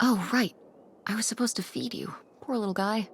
Oh, right. I was supposed to feed you. Poor little guy.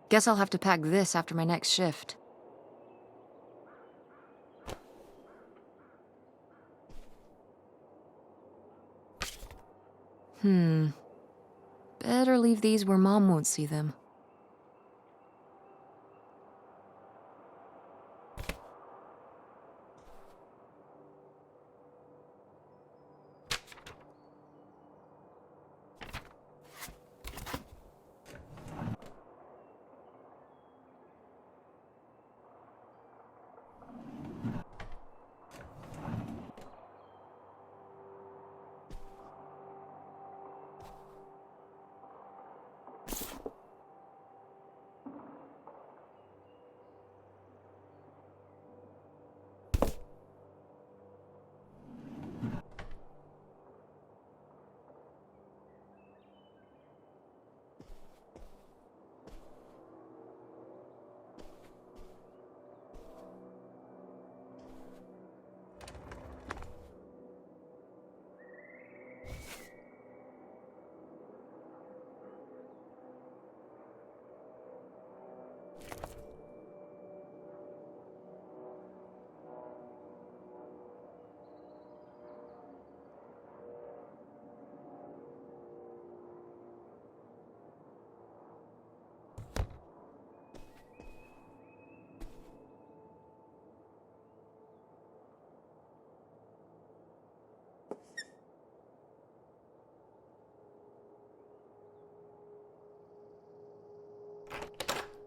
Guess I'll have to pack this after my next shift. Better leave these where Mom won't see them.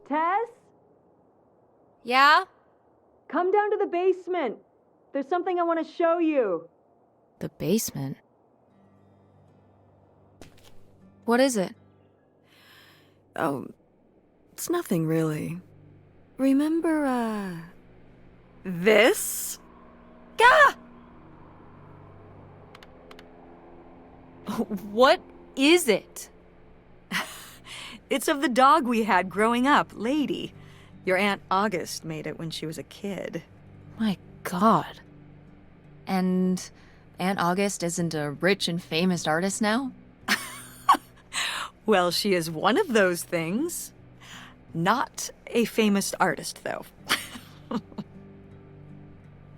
Tess? Yeah? Come down to the basement. There's something I want to show you. The basement? What is it? Oh, it's nothing really. Remember, this? Gah! What is it? It's of the dog we had growing up, Lady. Your Aunt August made it when she was a kid. My God. And Aunt August isn't a rich and famous artist now? Well, she is one of those things. Not a famous artist, though.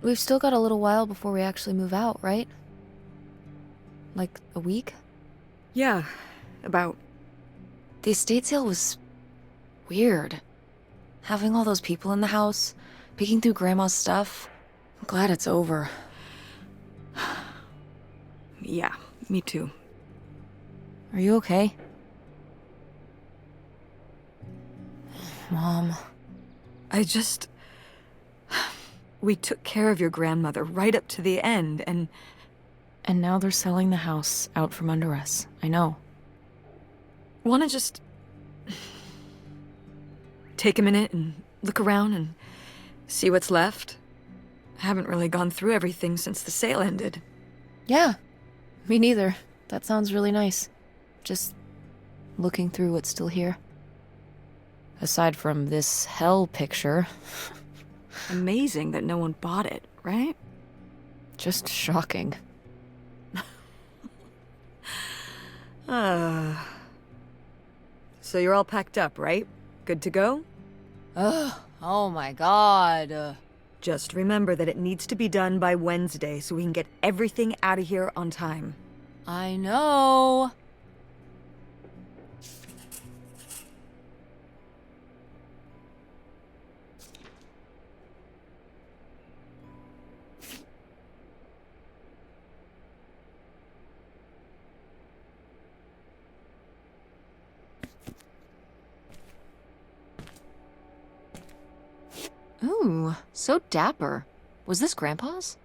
We've still got a little while before we actually move out, right? Like a week? Yeah, about. The estate sale was weird. Having all those people in the house, peeking through Grandma's stuff. I'm glad it's over. Yeah, me too. Are you okay? Mom. We took care of your grandmother right up to the end, and And now they're selling the house out from under us. I know. wanna just take a minute and look around and see what's left? I haven't really gone through everything since the sale ended. Yeah. Me neither. That sounds really nice. Just looking through what's still here. Aside from this hell picture. Amazing that no one bought it, right? Just shocking. So you're all packed up, right? Good to go? Ugh. Oh my god. Just remember that it needs to be done by Wednesday so we can get everything out of here on time. I know. Ooh, so dapper. Was this Grandpa's?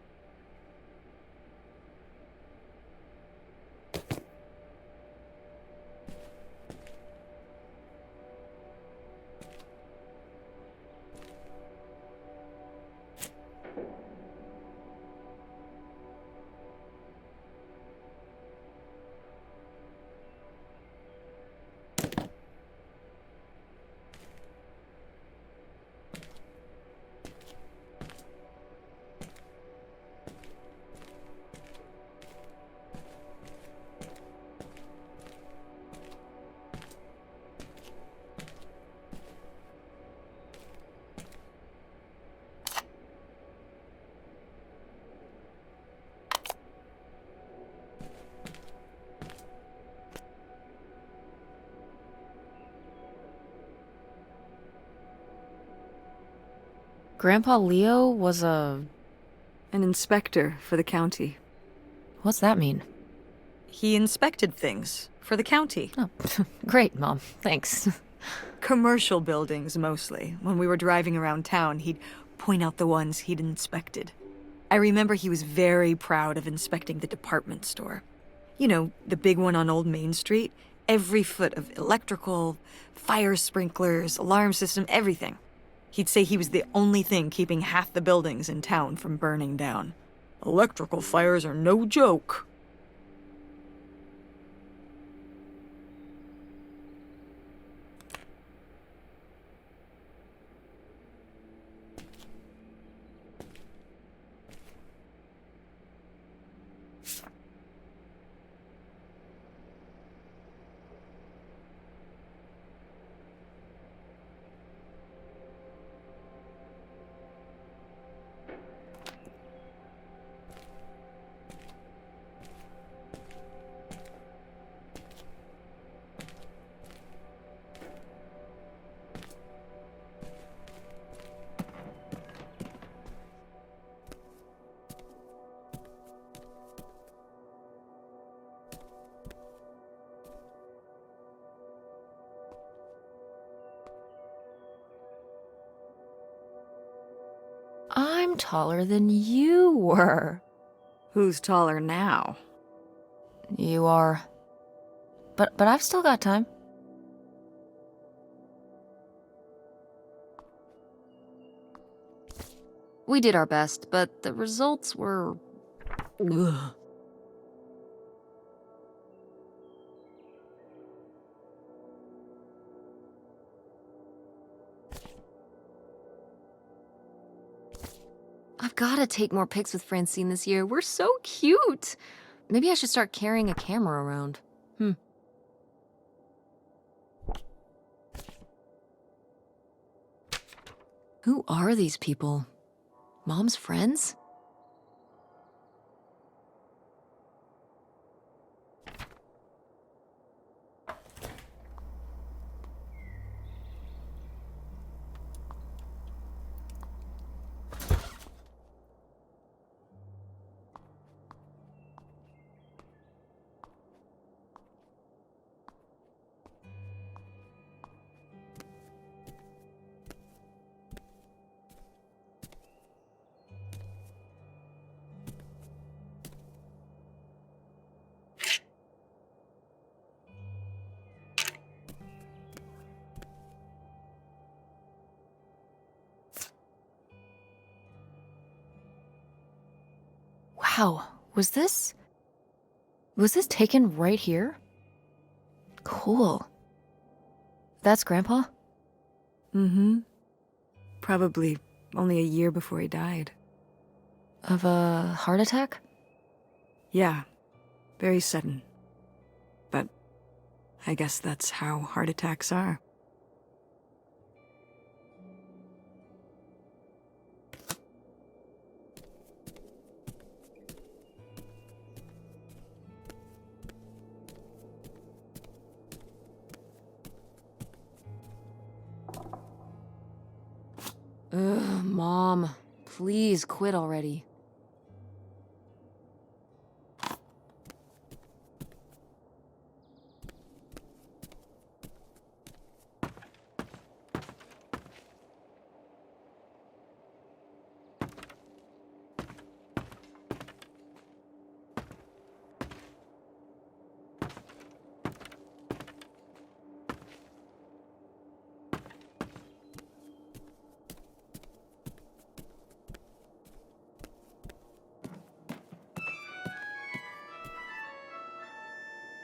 Grandpa Leo was An inspector for the county. What's that mean? He inspected things for the county. Oh, great, Mom. Thanks. Commercial buildings, mostly. When we were driving around town, he'd point out the ones he'd inspected. I remember he was very proud of inspecting the department store. You know, the big one on Old Main Street. Every foot of electrical, fire sprinklers, alarm system, everything. He'd say he was the only thing keeping half the buildings in town from burning down. Electrical fires are no joke. I'm taller than you were. Who's taller now? You are. But I've still got time. We did our best, but the results were... Ugh. I've gotta take more pics with Francine this year. We're so cute. Maybe I should start carrying a camera around. Who are these people? Mom's friends? Wow, was this taken right here? Cool. That's Grandpa? Mm-hmm. Probably only a year before he died. Of a heart attack? Yeah, very sudden. But I guess that's how heart attacks are. Ugh, Mom. Please quit already.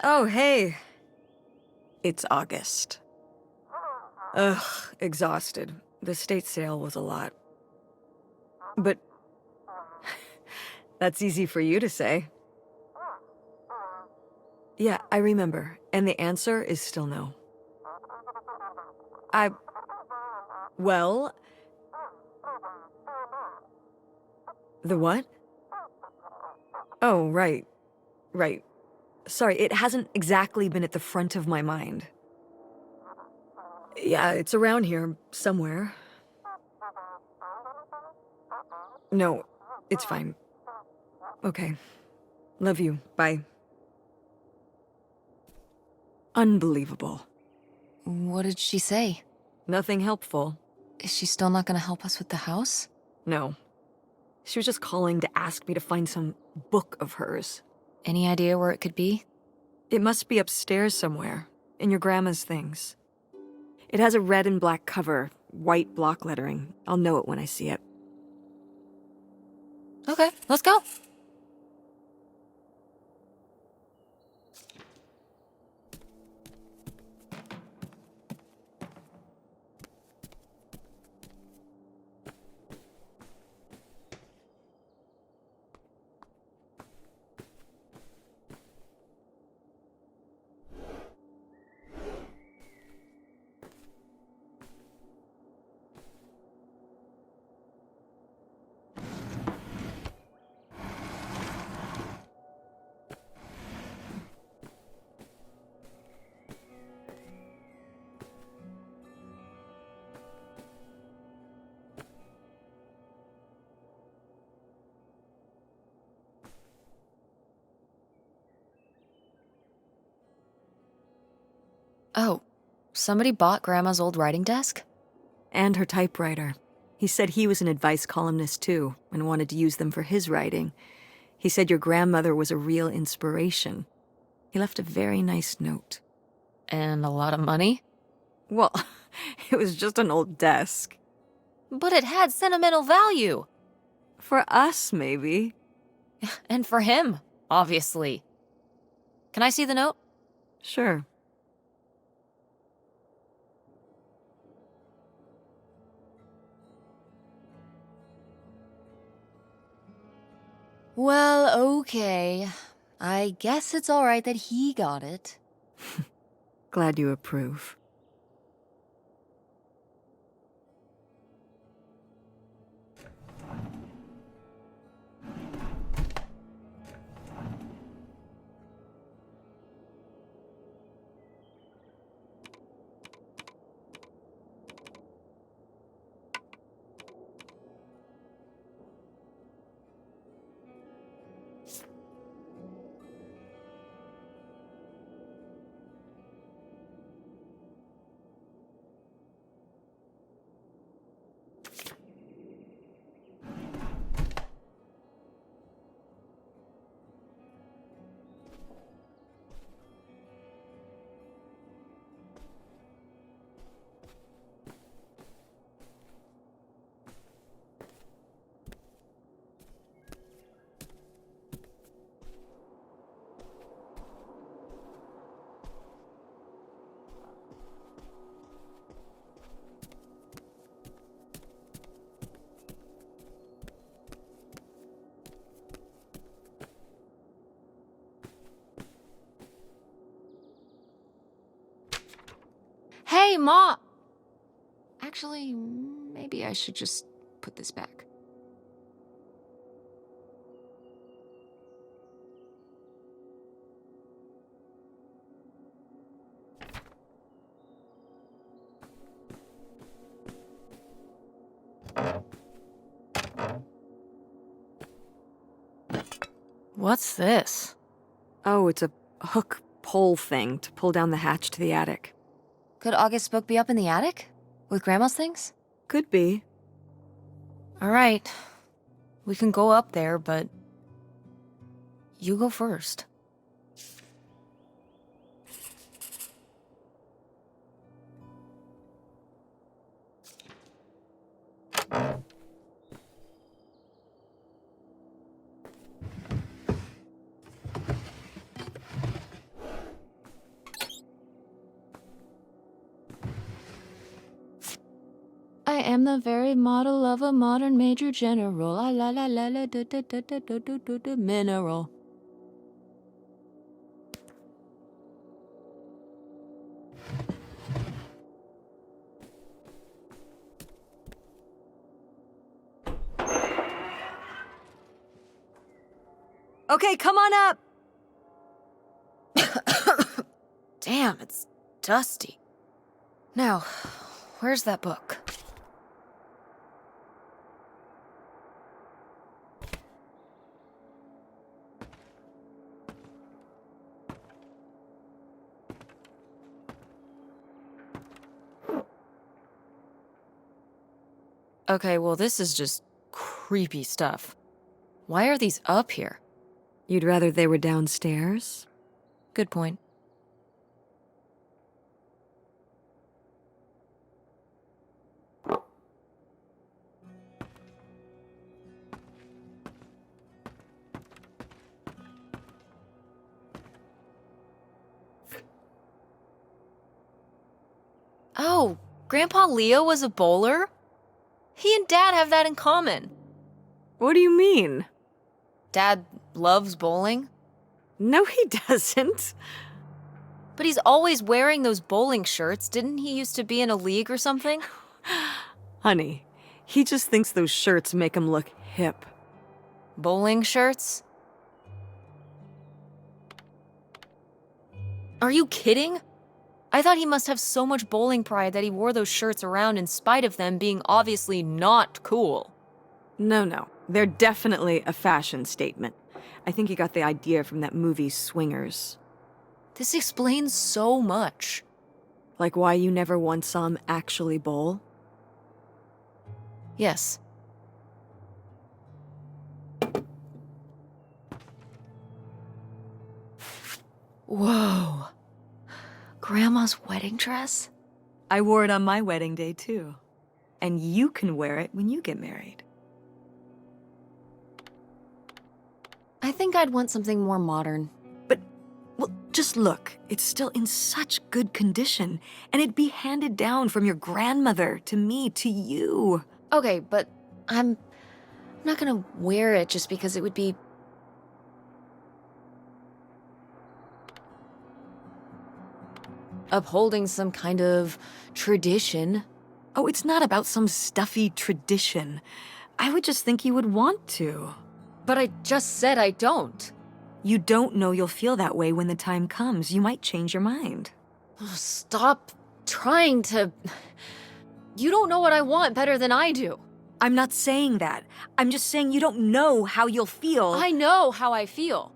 Oh, hey. It's August. Ugh, exhausted. The state sale was a lot. But that's easy for you to say. Yeah, I remember. And the answer is still no. Well... The what? Oh, right. Right. Sorry, it hasn't exactly been at the front of my mind. Yeah, it's around here, somewhere. No, it's fine. Okay. Love you. Bye. Unbelievable. What did she say? Nothing helpful. Is she still not gonna help us with the house? No. She was just calling to ask me to find some book of hers. Any idea where it could be? It must be upstairs somewhere, in your grandma's things. It has a red and black cover, white block lettering. I'll know it when I see it. Okay, let's go. Oh, somebody bought Grandma's old writing desk? And her typewriter. He said he was an advice columnist too, and wanted to use them for his writing. He said your grandmother was a real inspiration. He left a very nice note. And a lot of money? Well, it was just an old desk. But it had sentimental value. For us, maybe. And for him, obviously. Can I see the note? Sure. Well, okay. I guess it's all right that he got it. Glad you approve. Hey, Ma! Actually, maybe I should just put this back. What's this? Oh, it's a hook pole thing to pull down the hatch to the attic. Could August's book be up in the attic? With Grandma's things? Could be. Alright. We can go up there, but... you go first. I am the very model of a modern major general. La la la la la da da da da da da da da mineral. Okay, come on up! Damn, it's dusty. Now, where's that book? Okay, well, this is just creepy stuff. Why are these up here? You'd rather they were downstairs? Good point. Oh, Grandpa Leo was a bowler? He and Dad have that in common. What do you mean? Dad loves bowling, No, he doesn't. but he's always wearing those bowling shirts. Didn't he used to be in a league or something? Honey, he just thinks those shirts make him look hip. Bowling shirts? Are you kidding? I thought he must have so much bowling pride that he wore those shirts around in spite of them being obviously not cool. No. They're definitely a fashion statement. I think he got the idea from that movie Swingers. This explains so much. Like why you never once saw him actually bowl? Yes. Whoa. Grandma's wedding dress? I wore it on my wedding day, too. And you can wear it when you get married. I think I'd want something more modern. Well, just look. It's still in such good condition. And it'd be handed down from your grandmother to me to you. Okay, but I'm not gonna wear it just because it would be... upholding some kind of tradition. Oh, it's not about some stuffy tradition. I would just think you would want to. But I just said I don't. You don't know you'll feel that way when the time comes. You might change your mind. Stop trying to... You don't know what I want better than I do. I'm not saying that. I'm just saying you don't know how you'll feel. I know how I feel.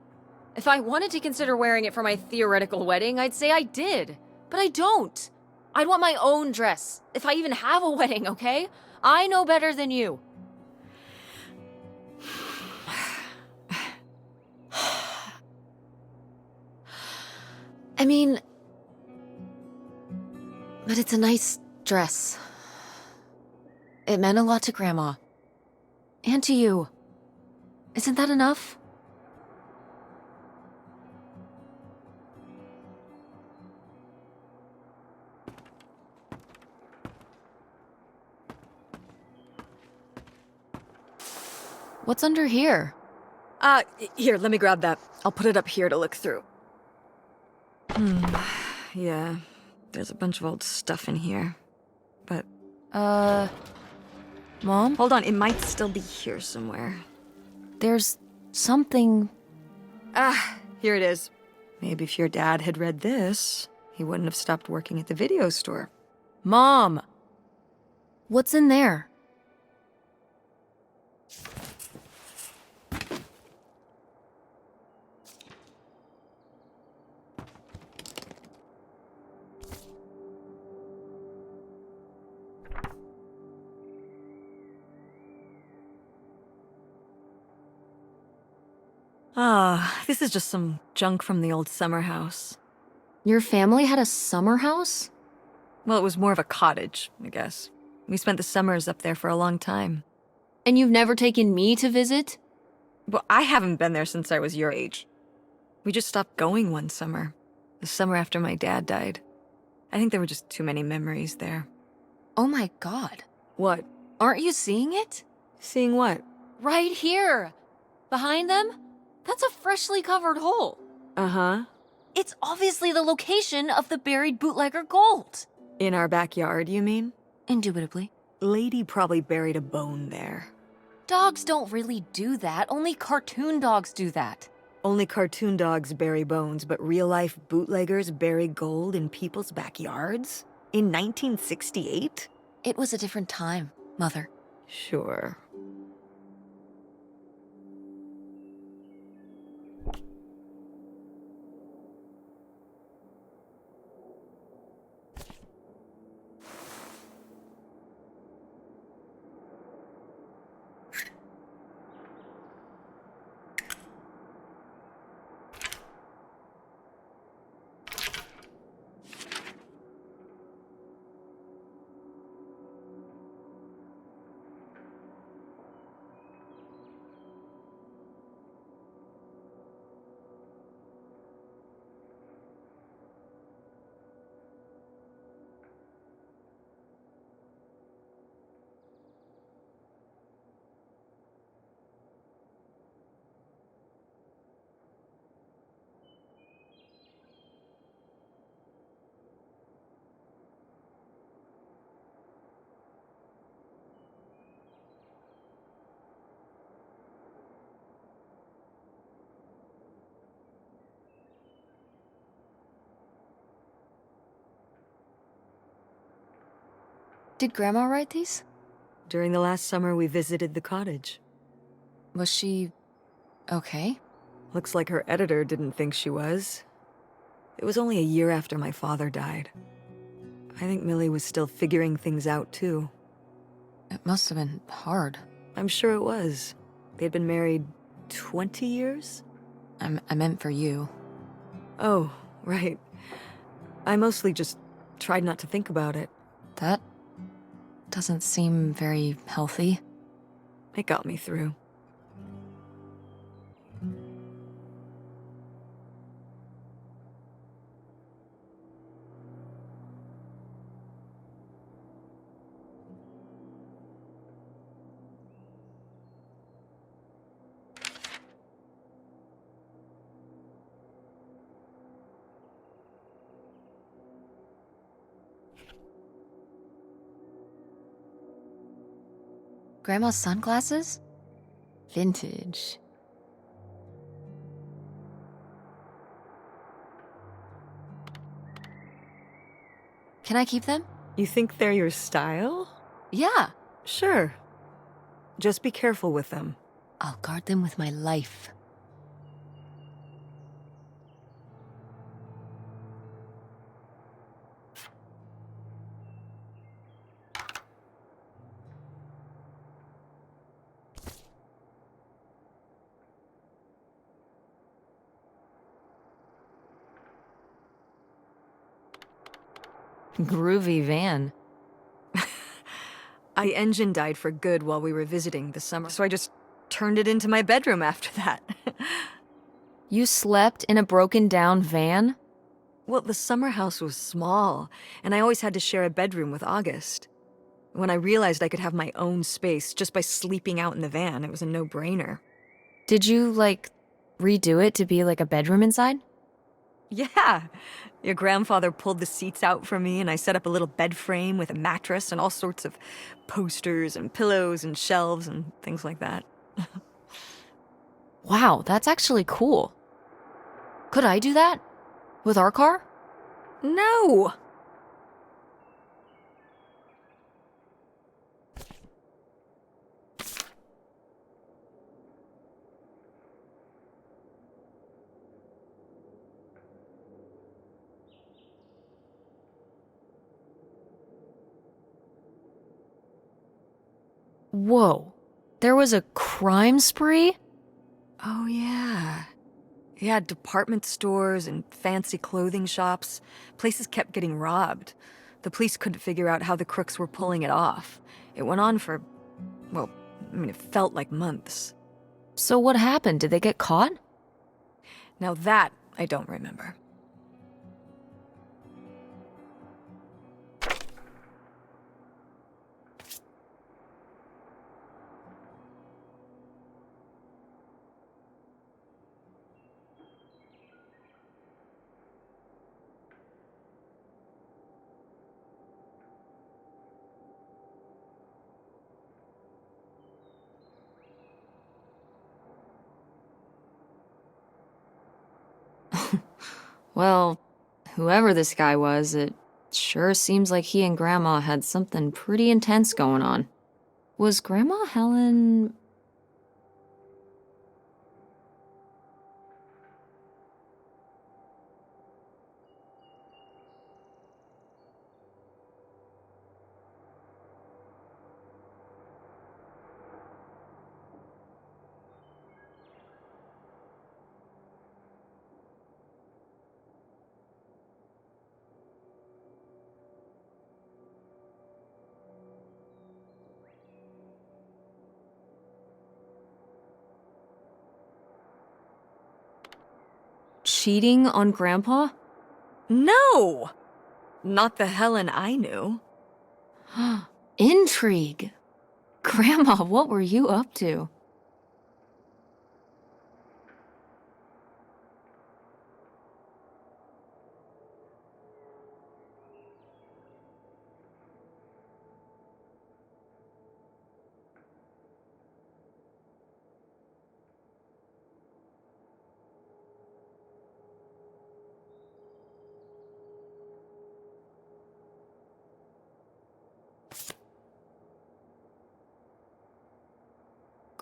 If I wanted to consider wearing it for my theoretical wedding, I'd say I did. But I don't. I'd want my own dress, if I even have a wedding, okay? I know better than you. I mean... But it's a nice dress. It meant a lot to Grandma. And to you. Isn't that enough? What's under here? Here, let me grab that. I'll put it up here to look through. Yeah. There's a bunch of old stuff in here. But... Mom? Hold on, it might still be here somewhere. There's something... Ah, here it is. Maybe if your dad had read this, he wouldn't have stopped working at the video store. Mom! What's in there? Ah, this is just some junk from the old summer house. Your family had a summer house? Well, it was more of a cottage, I guess. We spent the summers up there for a long time. And you've never taken me to visit? Well, I haven't been there since I was your age. We just stopped going one summer. The summer after my dad died. I think there were just too many memories there. Oh my god. What? Aren't you seeing it? Seeing what? Right here! Behind them? That's a freshly covered hole. Uh-huh. It's obviously the location of the buried bootlegger gold. In our backyard, you mean? Indubitably. Lady probably buried a bone there. Dogs don't really do that. Only cartoon dogs do that. Only cartoon dogs bury bones, but real-life bootleggers bury gold in people's backyards? In 1968? It was a different time, Mother. Sure. Did Grandma write these? During the last summer, we visited the cottage. Was she... okay? Looks like her editor didn't think she was. It was only a year after my father died. I think Millie was still figuring things out, too. It must have been hard. I'm sure it was. They'd been married 20 years? I meant for you. Oh, right. I mostly just tried not to think about it. That doesn't seem very healthy. It got me through. Grandma's sunglasses? Vintage. Can I keep them? You think they're your style? Yeah. Sure. Just be careful with them. I'll guard them with my life. Groovy van. My engine died for good while we were visiting this summer, so I just turned it into my bedroom after that. You slept in a broken-down van? Well, the summer house was small, and I always had to share a bedroom with August. When I realized I could have my own space just by sleeping out in the van, it was a no-brainer. Did you, like, redo it to be like a bedroom inside? Yeah. Your grandfather pulled the seats out for me, and I set up a little bed frame with a mattress and all sorts of posters and pillows and shelves and things like that. Wow, that's actually cool. Could I do that? With our car? No! Whoa. There was a crime spree? Oh, yeah. Yeah, department stores and fancy clothing shops. Places kept getting robbed. The police couldn't figure out how the crooks were pulling it off. It went on for, well, it felt like months. So what happened? Did they get caught? Now that I don't remember. Well, whoever this guy was, it sure seems like he and Grandma had something pretty intense going on. Was Grandma Helen... cheating on Grandpa? No! Not the Helen I knew. Intrigue. Grandma, what were you up to?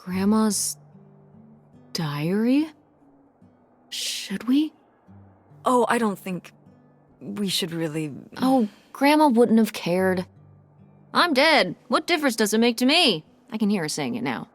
Grandma's diary? Should we? Oh, I don't think we should really... Oh, Grandma wouldn't have cared. I'm dead. What difference does it make to me? I can hear her saying it now.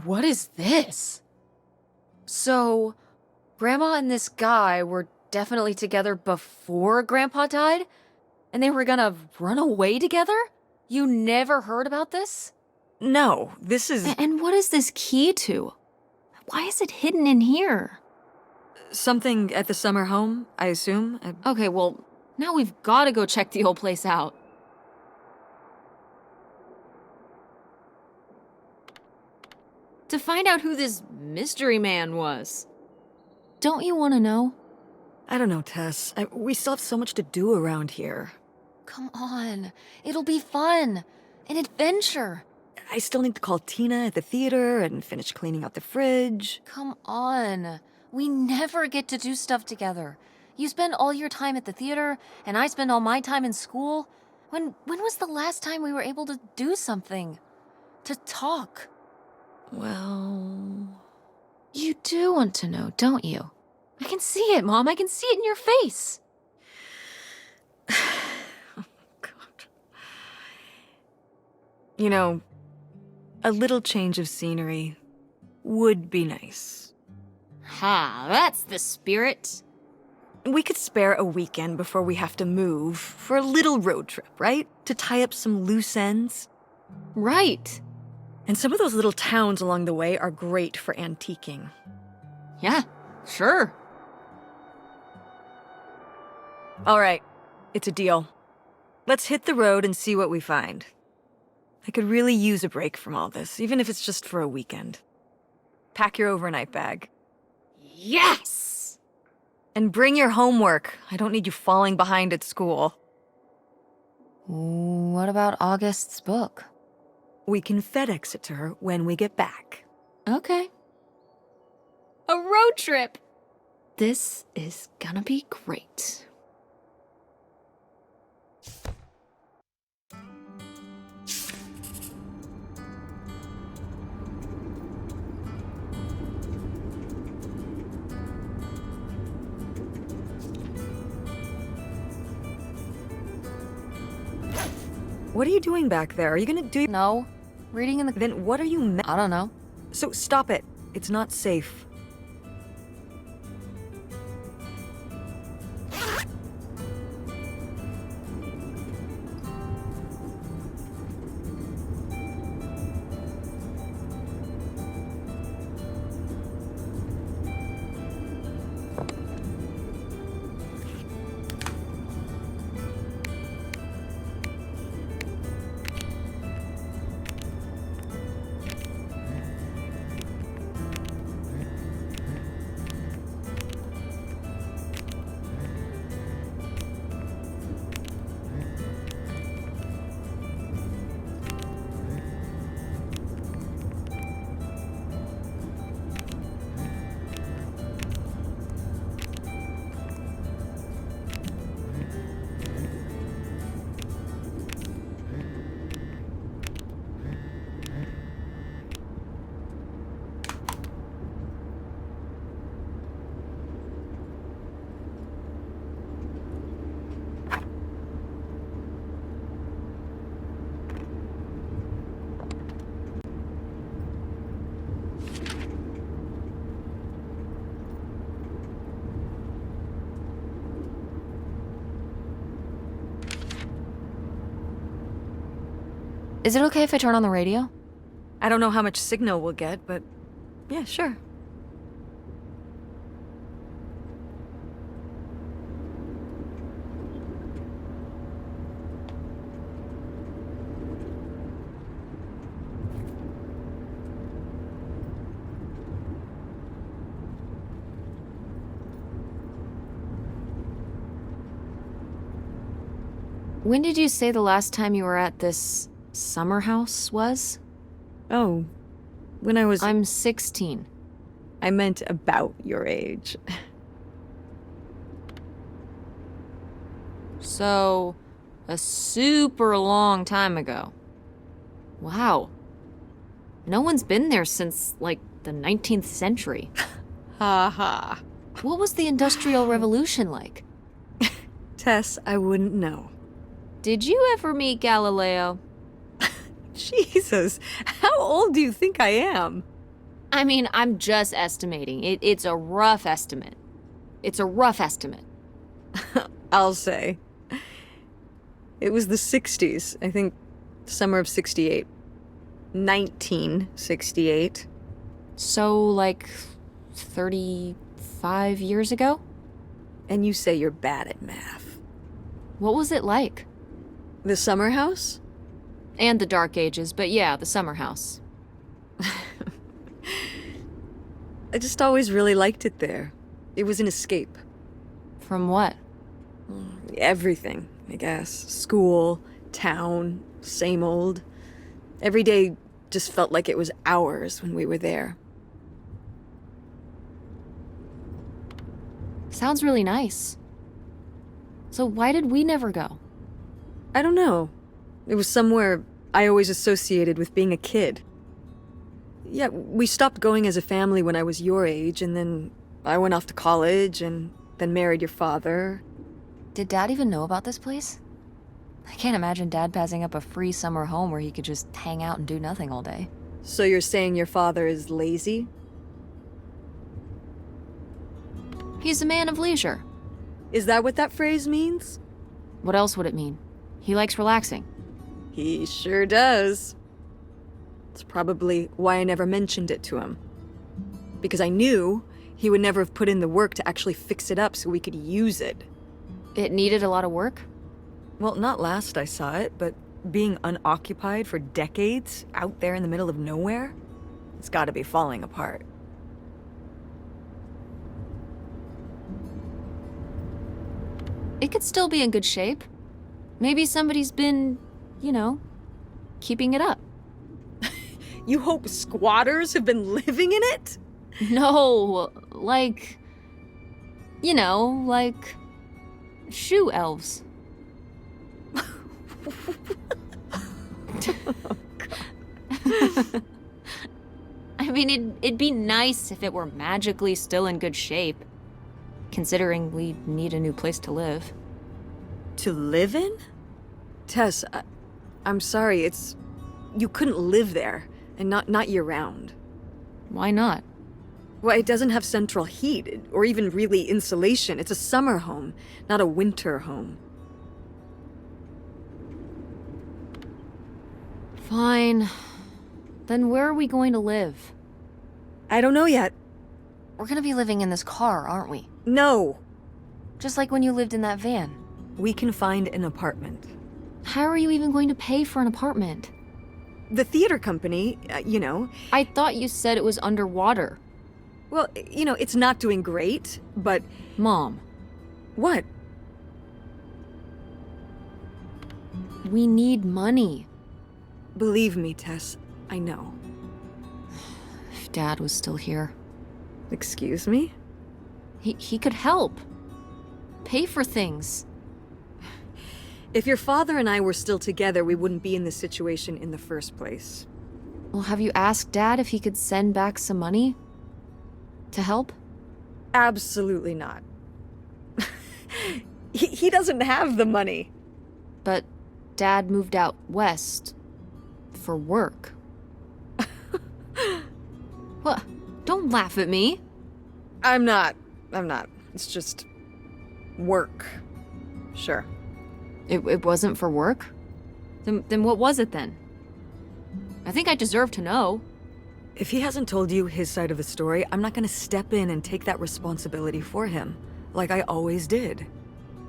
What is this? So, Grandma and this guy were definitely together before Grandpa died? And they were gonna run away together? You never heard about this? No, this is... And what is this key to? Why is it hidden in here? something at the summer home, I assume? Okay, well, now we've gotta go check the old place out. To find out who this mystery man was. Don't you want to know? I don't know, Tess. We still have so much to do around here. Come on. It'll be fun. An adventure. I still need to call Tina at the theater and finish cleaning out the fridge. Come on. We never get to do stuff together. You spend all your time at the theater, and I spend all my time in school. When was the last time we were able to do something? To talk? Well, you do want to know, don't you? I can see it, Mom. I can see it in your face. Oh, God. You know, a little change of scenery would be nice. Ha, that's the spirit. We could spare a weekend before we have to move for a little road trip, right? To tie up some loose ends. Right. And some of those little towns along the way are great for antiquing. Yeah, sure. All right, it's a deal. Let's hit the road and see what we find. I could really use a break from all this, even if it's just for a weekend. Pack your overnight bag. Yes! And bring your homework. I don't need you falling behind at school. What about August's book? We can FedEx it to her when we get back. Okay. A road trip! This is gonna be great. What are you doing back there? Are you gonna do... No. Reading in the... Then what are you... I don't know. So stop it. It's not safe. Is it okay if I turn on the radio? I don't know how much signal we'll get, but yeah, sure. When did you say the last time you were at this summer house was? Oh, when I was... I'm 16. I meant about your age. So, a super long time ago. Wow. No one's been there since, like, the 19th century. Ha ha. What was the Industrial Revolution like? Tess, I wouldn't know. Did you ever meet Galileo? Jesus, how old do you think I am? I mean, I'm just estimating. It's a rough estimate. It's a rough estimate. I'll say. It was the 60s, I think summer of 68. 1968. So, like, 35 years ago? And you say you're bad at math. What was it like? The summer house? And the Dark Ages, but yeah, the summer house. I just always really liked it there. It was an escape. From what? Everything, I guess. School, town, same old. Every day just felt like it was hours when we were there. Sounds really nice. So why did we never go? I don't know. It was somewhere I always associated with being a kid. Yeah, we stopped going as a family when I was your age, and then I went off to college and then married your father. Did Dad even know about this place? I can't imagine Dad passing up a free summer home where he could just hang out and do nothing all day. So you're saying your father is lazy? He's a man of leisure. Is that what that phrase means? What else would it mean? He likes relaxing. He sure does. It's probably why I never mentioned it to him. Because I knew he would never have put in the work to actually fix it up so we could use it. It needed a lot of work? Well, not last I saw it, but being unoccupied for decades, out there in the middle of nowhere, it's gotta be falling apart. It could still be in good shape. Maybe somebody's been, keeping it up. You hope squatters have been living in it? No, like shoe elves. I mean, it'd be nice if it were magically still in good shape, considering we need a new place to live. To live in? Tess, I'm sorry, you couldn't live there, and not year-round. Why not? Well, it doesn't have central heat, or even really insulation. It's a summer home, not a winter home. Fine. Then where are we going to live? I don't know yet. We're gonna be living in this car, aren't we? No. Just like when you lived in that van. We can find an apartment. How are you even going to pay for an apartment? The theater company, I thought you said it was underwater. Well, it's not doing great, but... Mom. What? We need money. Believe me, Tess, I know. If Dad was still here. Excuse me? He could help. Pay for things. If your father and I were still together, we wouldn't be in this situation in the first place. Well, have you asked Dad if he could send back some money? To help? Absolutely not. He doesn't have the money. But Dad moved out west for work. What? Don't laugh at me. I'm not. It's just work. Sure. It wasn't for work? Then what was it then? I think I deserve to know. If he hasn't told you his side of the story, I'm not gonna step in and take that responsibility for him, like I always did.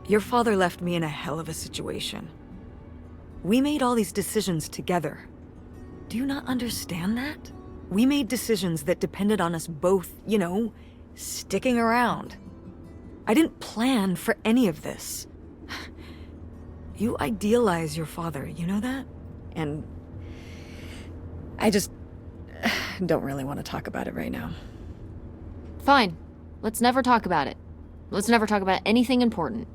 Your father left me in a hell of a situation. We made all these decisions together. Do you not understand that? We made decisions that depended on us both, sticking around. I didn't plan for any of this. You idealize your father, you know that? And I just don't really want to talk about it right now. Fine. Let's never talk about it. Let's never talk about anything important.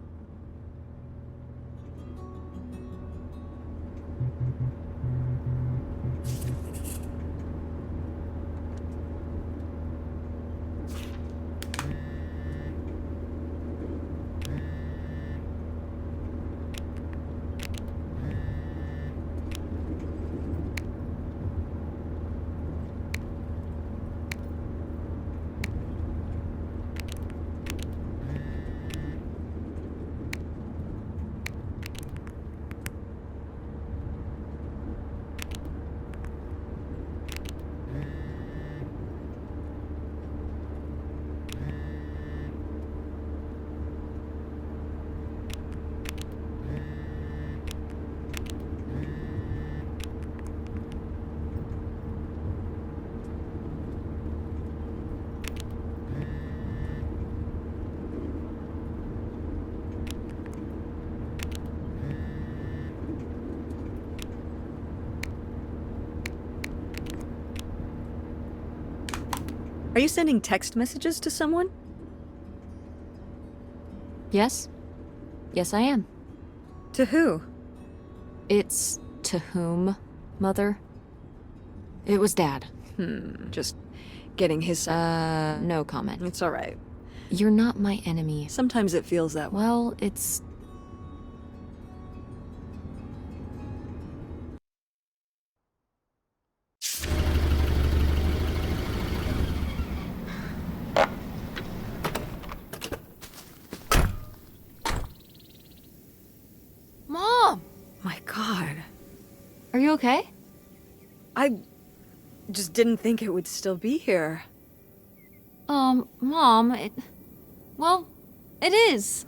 Are you sending text messages to someone? Yes? Yes, I am. To who? It's to whom, Mother? It was Dad. Just getting his... No comment. It's all right. You're not my enemy. Sometimes it feels that way. Well, it's... Mom! My God. Are you okay? I just didn't think it would still be here. Mom, well, it is.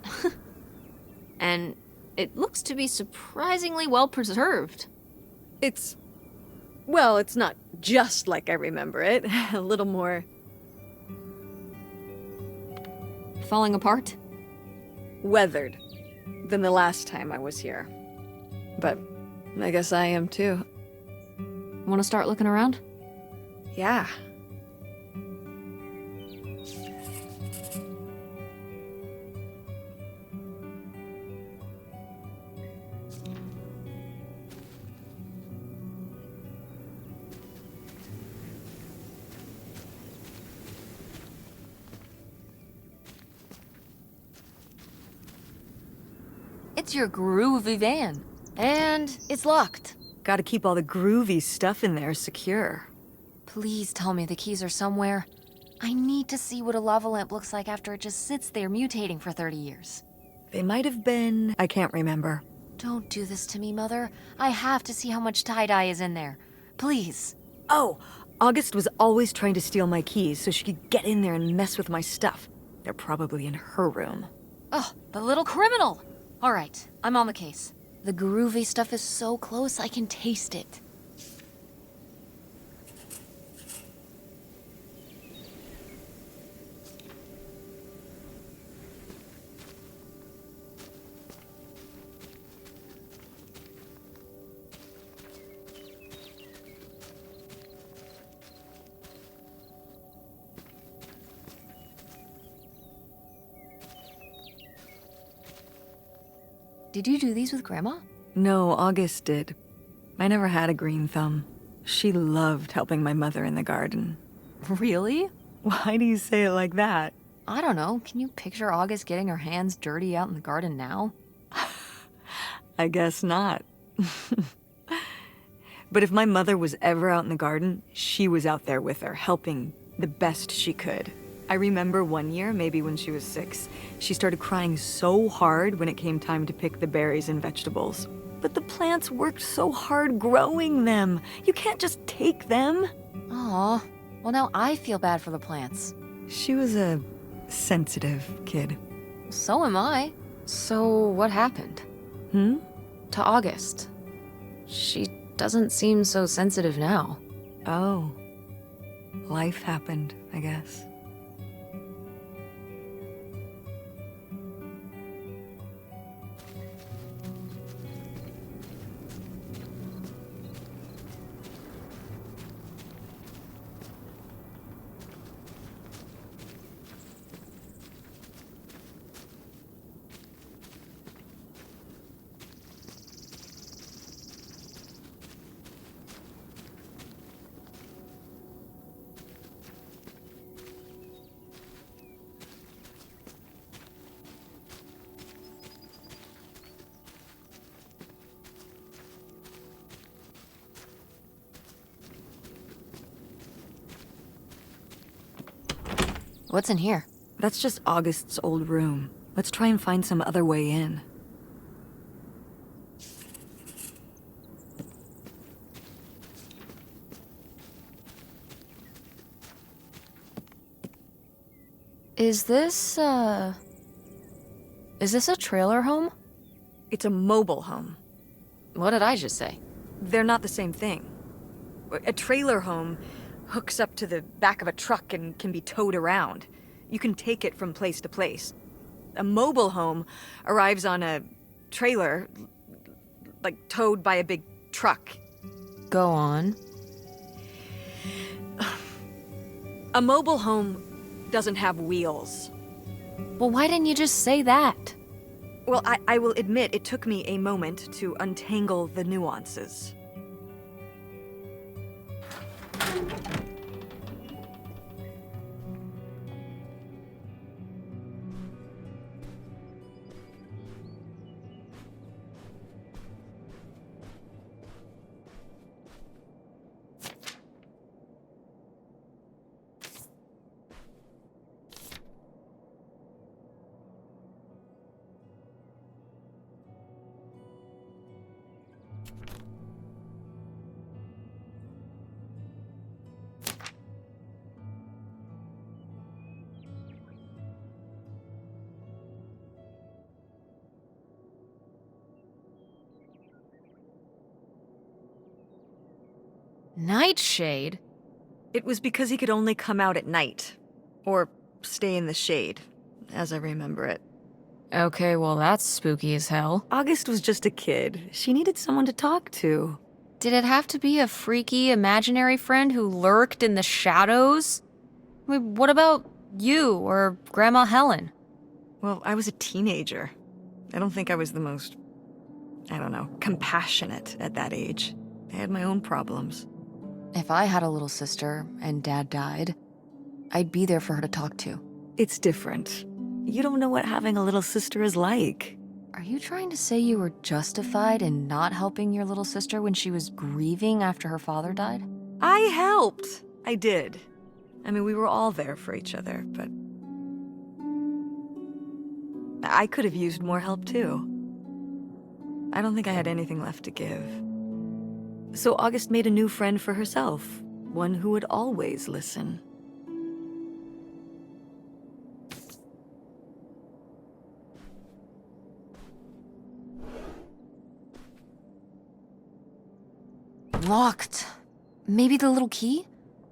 And it looks to be surprisingly well preserved. Well, it's not just like I remember it. A little more... Falling apart? weathered than the last time I was here. But I guess I am too. Want to start looking around? Yeah. It's your groovy van. And it's locked. Gotta keep all the groovy stuff in there secure. Please tell me the keys are somewhere. I need to see what a lava lamp looks like after it just sits there mutating for 30 years. They might have been... I can't remember. Don't do this to me, Mother. I have to see how much tie-dye is in there. Please. Oh, August was always trying to steal my keys so she could get in there and mess with my stuff. They're probably in her room. Oh, the little criminal! All right, I'm on the case. The groovy stuff is so close, I can taste it. Did you do these with Grandma? No, August did. I never had a green thumb. She loved helping my mother in the garden. Really? Why do you say it like that? I don't know. Can you picture August getting her hands dirty out in the garden now? I guess not. But if my mother was ever out in the garden, she was out there with her, helping the best she could. I remember one year, maybe when she was 6, she started crying so hard when it came time to pick the berries and vegetables. But the plants worked so hard growing them. You can't just take them. Aw. Well, now I feel bad for the plants. She was a sensitive kid. So am I. So what happened? To August. She doesn't seem so sensitive now. Oh. Life happened, I guess. What's in here? That's just August's old room. Let's try and find some other way in. Is this a trailer home? It's a mobile home. What did I just say? They're not the same thing. A trailer home hooks up to the back of a truck and can be towed around. You can take it from place to place. A mobile home arrives on a trailer, like towed by a big truck. Go on. A mobile home doesn't have wheels. Well, why didn't you just say that? Well, I will admit it took me a moment to untangle the nuances. Nightshade? It was because he could only come out at night. Or stay in the shade, as I remember it. Okay, well that's spooky as hell. August was just a kid. She needed someone to talk to. Did it have to be a freaky, imaginary friend who lurked in the shadows? I mean, what about you or Grandma Helen? Well, I was a teenager. I don't think I was the most, compassionate at that age. I had my own problems. If I had a little sister and Dad died, I'd be there for her to talk to. It's different. You don't know what having a little sister is like. Are you trying to say you were justified in not helping your little sister when she was grieving after her father died? I helped. I did. I mean, we were all there for each other, but I could have used more help too. I don't think I had anything left to give. So August made a new friend for herself, one who would always listen. Locked. Maybe the little key?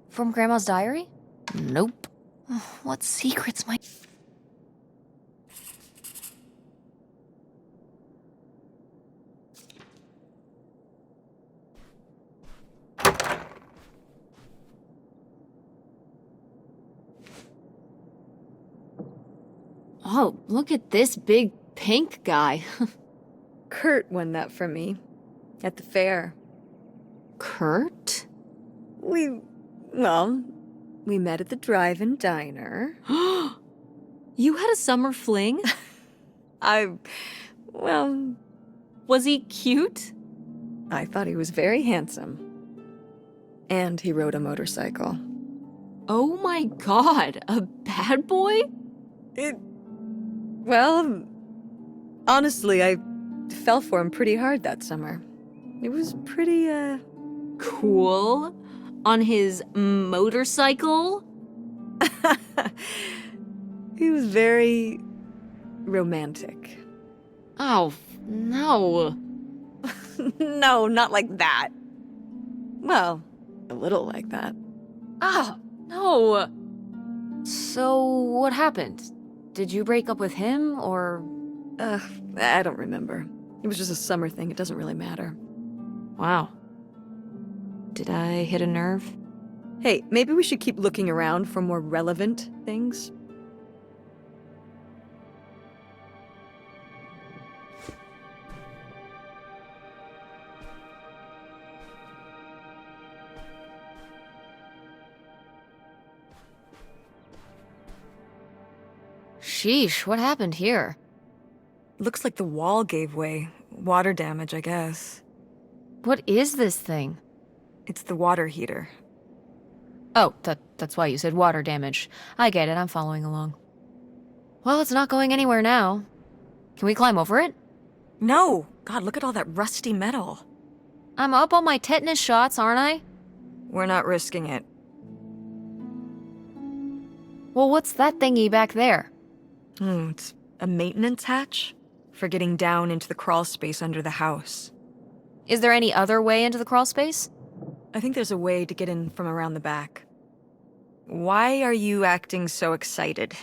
From Grandma's diary? Nope. What secrets might... Oh, look at this big pink guy. Kurt won that from me at the fair. Kurt? We met at the drive-in diner. You had a summer fling? Was he cute? I thought he was very handsome. And he rode a motorcycle. Oh my god, a bad boy? Honestly, I fell for him pretty hard that summer. It was pretty, Cool. On his motorcycle? He was very romantic. Oh, no. No, not like that. Well, a little like that. Ah, no. So, what happened? Did you break up with him, or... I don't remember. It was just a summer thing. It doesn't really matter. Wow. Did I hit a nerve? Hey, maybe we should keep looking around for more relevant things. Sheesh, what happened here? Looks like the wall gave way. Water damage, I guess. What is this thing? It's the water heater. Oh, that's why you said water damage. I get it, I'm following along. Well, it's not going anywhere now. Can we climb over it? No! God, look at all that rusty metal. I'm up on my tetanus shots, aren't I? We're not risking it. Well, what's that thingy back there? It's a maintenance hatch for getting down into the crawl space under the house. Is there any other way into the crawl space? I think there's a way to get in from around the back. Why are you acting so excited?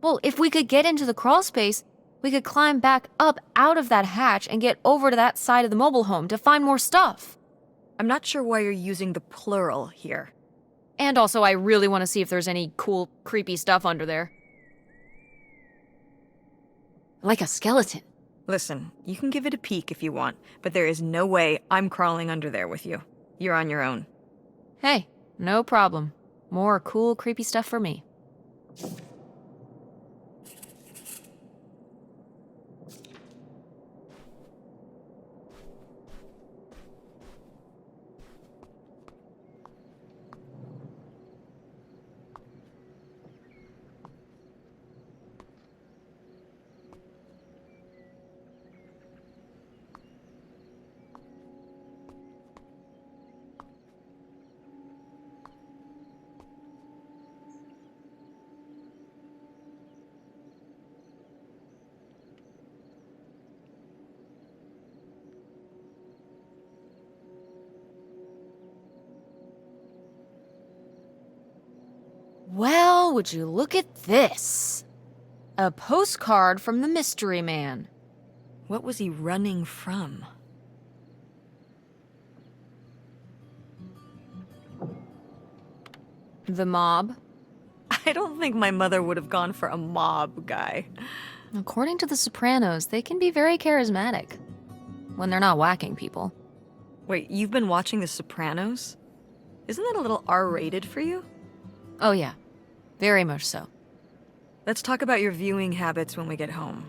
Well, if we could get into the crawl space, we could climb back up out of that hatch and get over to that side of the mobile home to find more stuff. I'm not sure why you're using the plural here. And also, I really want to see if there's any cool, creepy stuff under there. Like a skeleton. Listen, you can give it a peek if you want, but there is no way I'm crawling under there with you. You're on your own. Hey, no problem. More cool, creepy stuff for me. Well, would you look at this? A postcard from the mystery man. What was he running from? The mob? I don't think my mother would have gone for a mob guy. According to The Sopranos, they can be very charismatic. When they're not whacking people. Wait, you've been watching The Sopranos? Isn't that a little R-rated for you? Oh yeah, very much so. Let's talk about your viewing habits when we get home.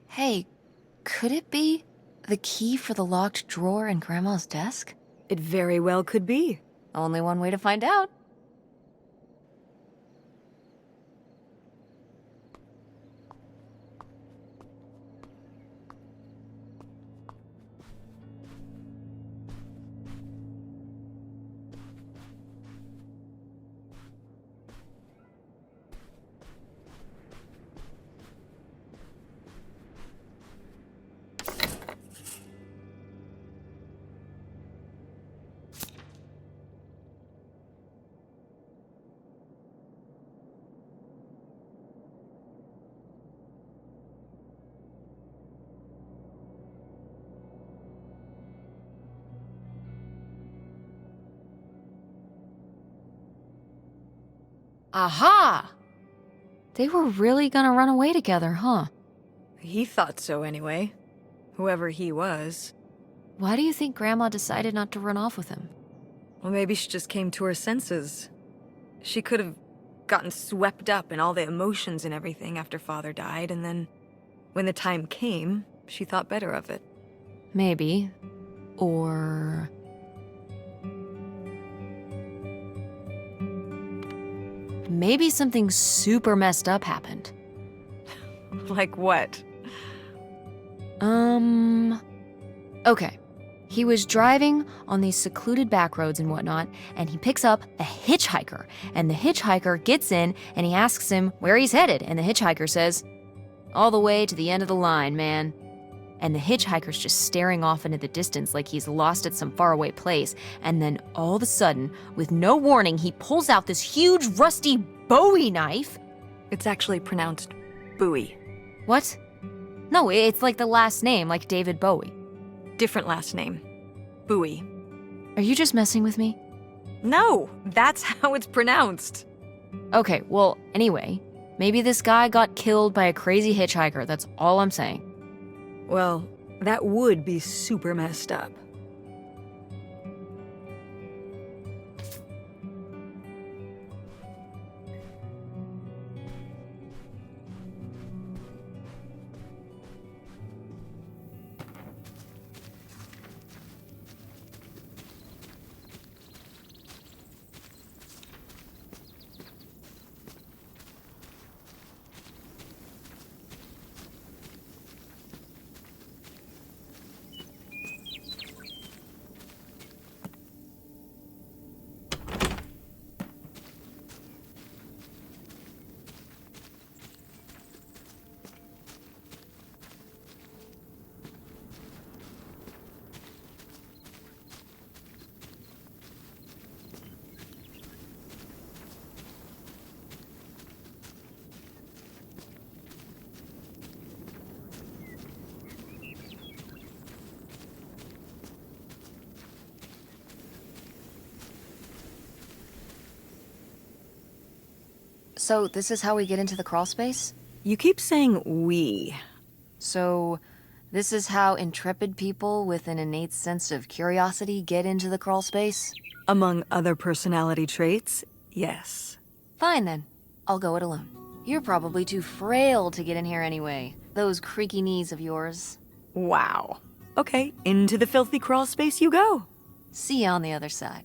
Hey, could it be the key for the locked drawer in Grandma's desk? It very well could be. Only one way to find out. Aha! They were really gonna run away together, huh? He thought so anyway. Whoever he was. Why do you think Grandma decided not to run off with him? Well, maybe she just came to her senses. She could have gotten swept up in all the emotions and everything after Father died, and then, when the time came, she thought better of it. Maybe. Or... maybe something super messed up happened. Like what? Okay. He was driving on these secluded back roads and whatnot, and he picks up a hitchhiker. And the hitchhiker gets in, and he asks him where he's headed. And the hitchhiker says, all the way to the end of the line, man. And the hitchhiker's just staring off into the distance like he's lost at some faraway place. And then all of a sudden, with no warning, he pulls out this huge rusty Bowie knife. It's actually pronounced Bowie. What? No, it's like the last name, like David Bowie. Different last name. Bowie. Are you just messing with me? No, that's how it's pronounced. Okay, well, anyway, maybe this guy got killed by a crazy hitchhiker, that's all I'm saying. Well, that would be super messed up. So, this is how we get into the crawl space? You keep saying we. So, this is how intrepid people with an innate sense of curiosity get into the crawl space? Among other personality traits, yes. Fine then. I'll go it alone. You're probably too frail to get in here anyway. Those creaky knees of yours. Wow. Okay, into the filthy crawl space you go. See you on the other side.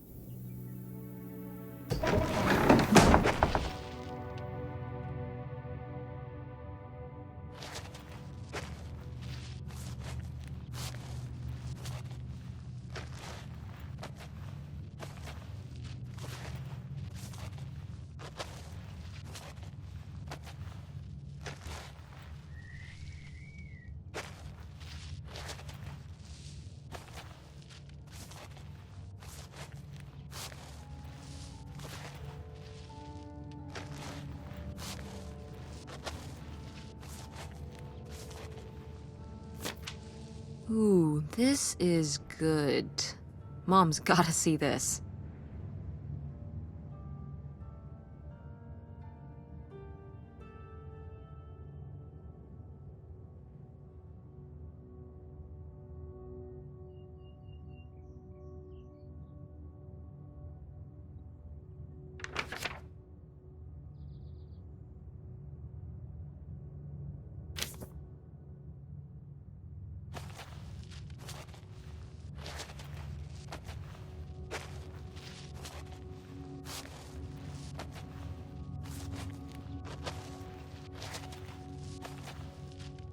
Ooh, this is good. Mom's gotta see this.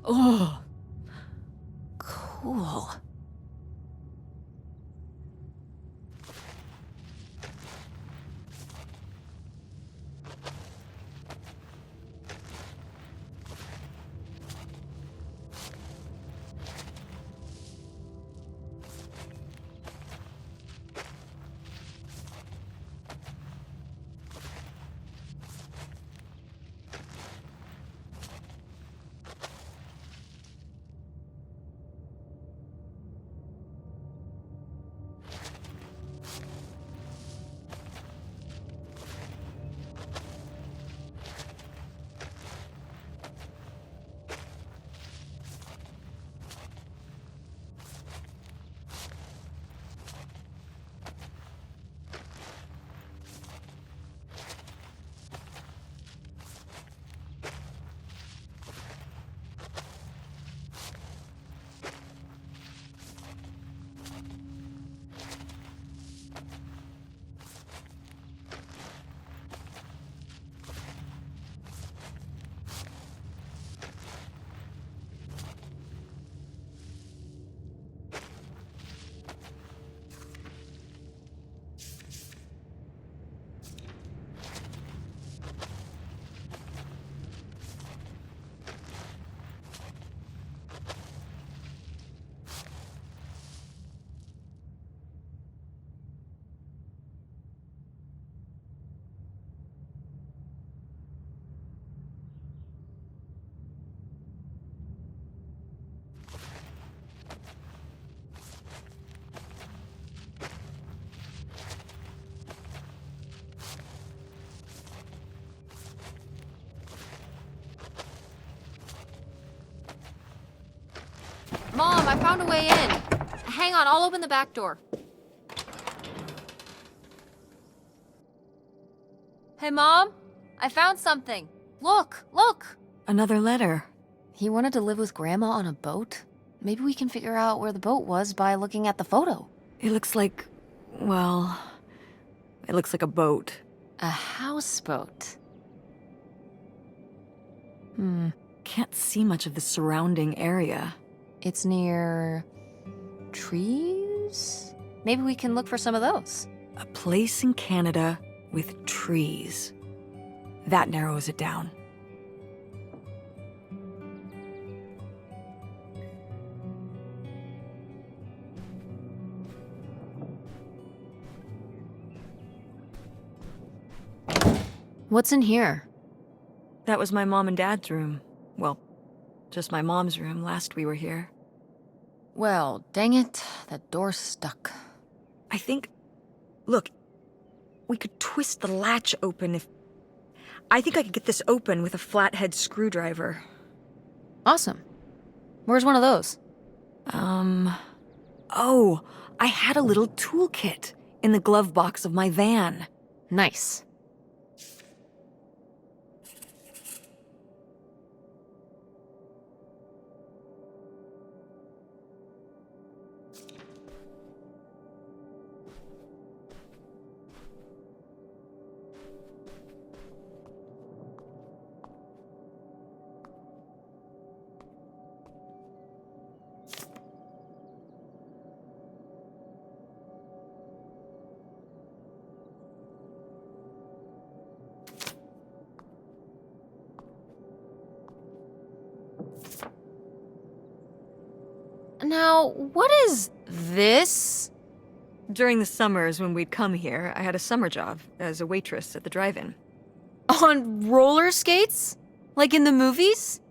Oh, cool. Mom, I found a way in. Hang on, I'll open the back door. Hey, Mom? I found something. Look, look! Another letter. He wanted to live with Grandma on a boat? Maybe we can figure out where the boat was by looking at the photo. It looks like, well, it looks like a boat. A houseboat. Can't see much of the surrounding area. It's near trees? Maybe we can look for some of those. A place in Canada with trees. That narrows it down. What's in here? That was my mom and dad's room. Well, just my mom's room last we were here. Well, dang it, that door's stuck. I think... Look, we could twist the latch open if... I think I could get this open with a flathead screwdriver. Awesome. Where's one of those? Oh, I had a little toolkit in the glove box of my van. Nice. Now, what is this? During the summers when we'd come here, I had a summer job as a waitress at the drive-in. On roller skates? Like in the movies?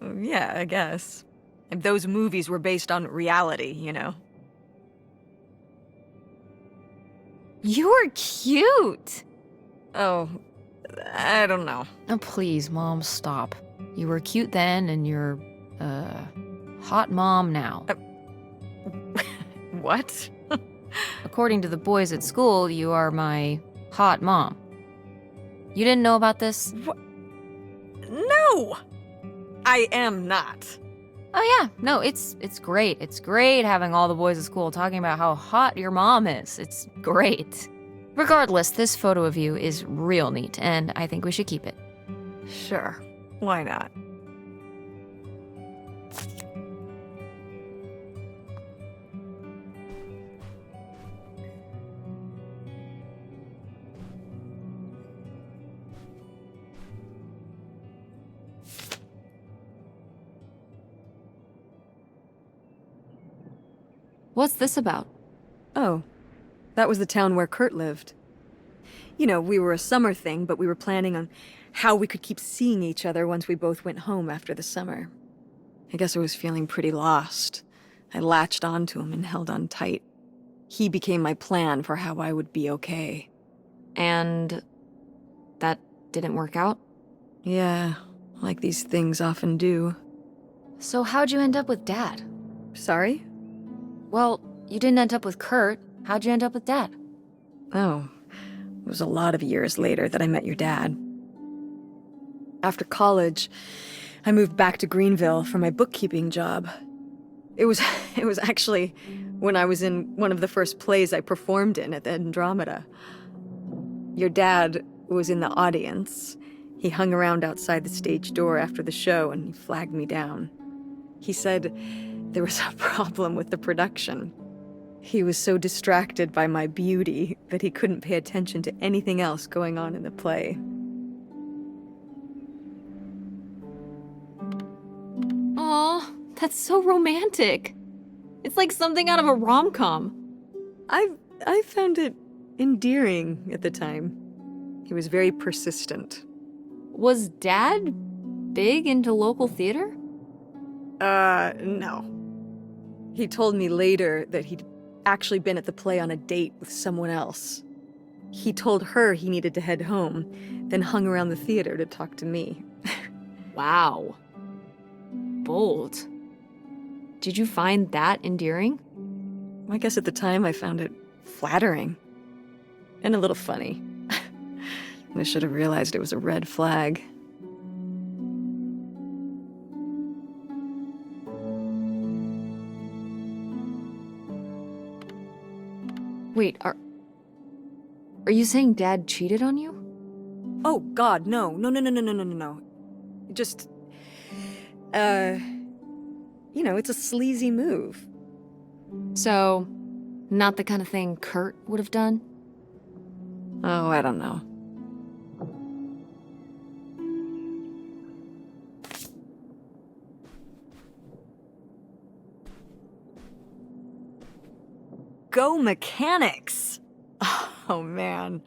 Yeah, I guess. If those movies were based on reality, you know? You were cute! Oh, I don't know. Oh, please, Mom, stop. You were cute then, and you're, hot mom now. What? According to the boys at school, you are my hot mom. You didn't know about this? What? No! I am not. Oh yeah, no, it's great. It's great having all the boys at school talking about how hot your mom is. It's great. Regardless, this photo of you is real neat, and I think we should keep it. Sure. Why not? What's this about? Oh, that was the town where Kurt lived. You know, we were a summer thing, but we were planning on how we could keep seeing each other once we both went home after the summer. I guess I was feeling pretty lost. I latched onto him and held on tight. He became my plan for how I would be okay. And that didn't work out? Yeah, like these things often do. So how'd you end up with Dad? Sorry? Well, you didn't end up with Kurt. How'd you end up with Dad? Oh, it was a lot of years later that I met your dad. After college, I moved back to Greenville for my bookkeeping job. It was actually when I was in one of the first plays I performed in at the Andromeda. Your dad was in the audience. He hung around outside the stage door after the show and he flagged me down. He said there was a problem with the production. He was so distracted by my beauty that he couldn't pay attention to anything else going on in the play. Aw, that's so romantic. It's like something out of a rom-com. I found it endearing at the time. He was very persistent. Was Dad big into local theater? No. He told me later that he'd actually been at the play on a date with someone else. He told her he needed to head home, then hung around the theater to talk to me. Wow. Bold. Did you find that endearing? I guess at the time I found it flattering. And a little funny. I should have realized it was a red flag. Wait, are you saying Dad cheated on you? Oh, God, no. No. Just, you know, it's a sleazy move. So, not the kind of thing Kurt would have done? Oh, I don't know. Go mechanics! Oh, man.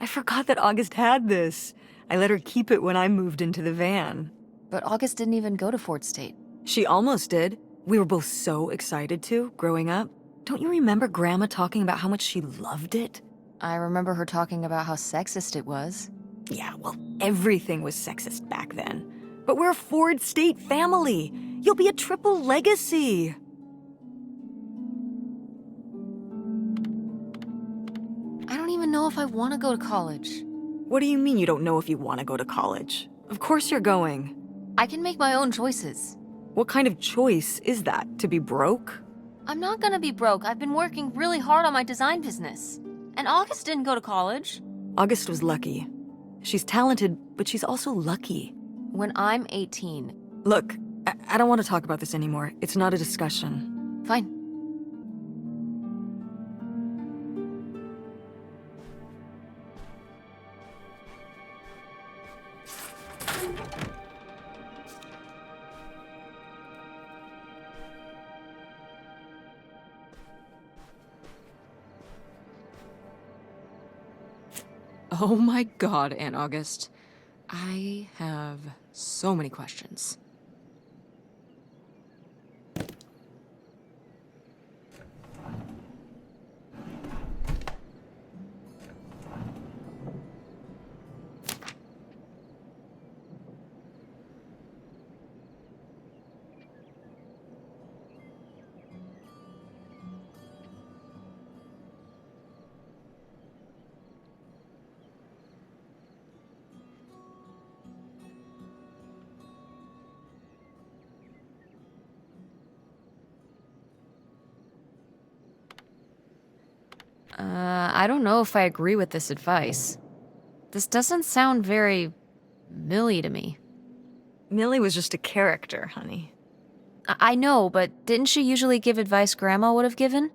I forgot that August had this. I let her keep it when I moved into the van. But August didn't even go to Fort State. She almost did. We were both so excited to, growing up. Don't you remember Grandma talking about how much she loved it? I remember her talking about how sexist it was. Yeah, well, everything was sexist back then. But we're a Ford State family. You'll be a triple legacy. I don't even know if I want to go to college. What do you mean you don't know if you want to go to college? Of course you're going. I can make my own choices. What kind of choice is that? To be broke? I'm not gonna be broke. I've been working really hard on my design business. And August didn't go to college. August was lucky. She's talented, but she's also lucky. When I'm 18. Look, I don't want to talk about this anymore. It's not a discussion. Fine. Oh my god, Aunt August. I have so many questions. I don't know if I agree with this advice. This doesn't sound very Millie to me. Millie was just a character, honey. I know, but didn't she usually give advice Grandma would have given?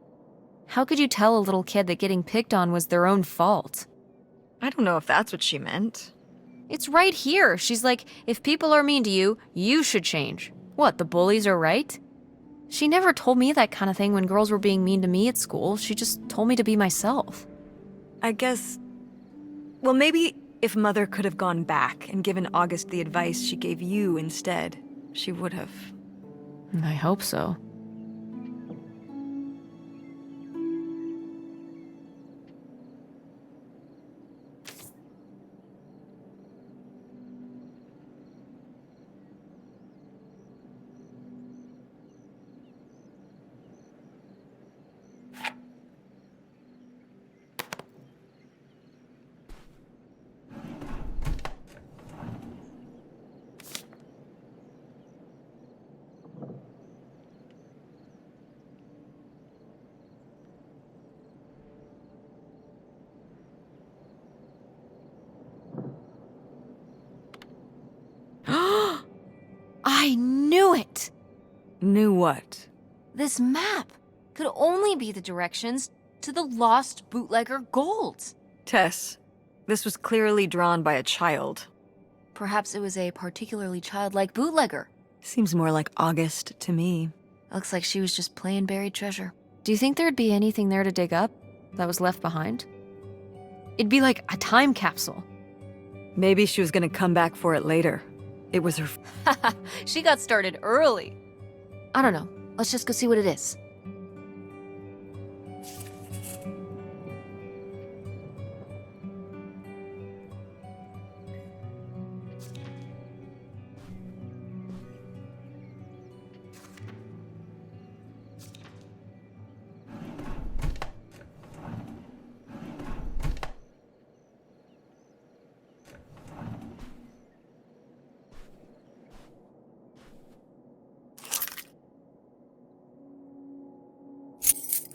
How could you tell a little kid that getting picked on was their own fault? I don't know if that's what she meant. It's right here. She's like, if people are mean to you, you should change. What, the bullies are right? She never told me that kind of thing when girls were being mean to me at school. She just told me to be myself. I guess... Well, maybe if Mother could have gone back and given August the advice she gave you instead, she would have. I hope so. I knew it! Knew what? This map could only be the directions to the lost bootlegger gold. Tess, this was clearly drawn by a child. Perhaps it was a particularly childlike bootlegger. Seems more like August to me. Looks like she was just playing buried treasure. Do you think there'd be anything there to dig up that was left behind? It'd be like a time capsule. Maybe she was gonna come back for it later. It was her... She got started early. I don't know. Let's just go see what it is.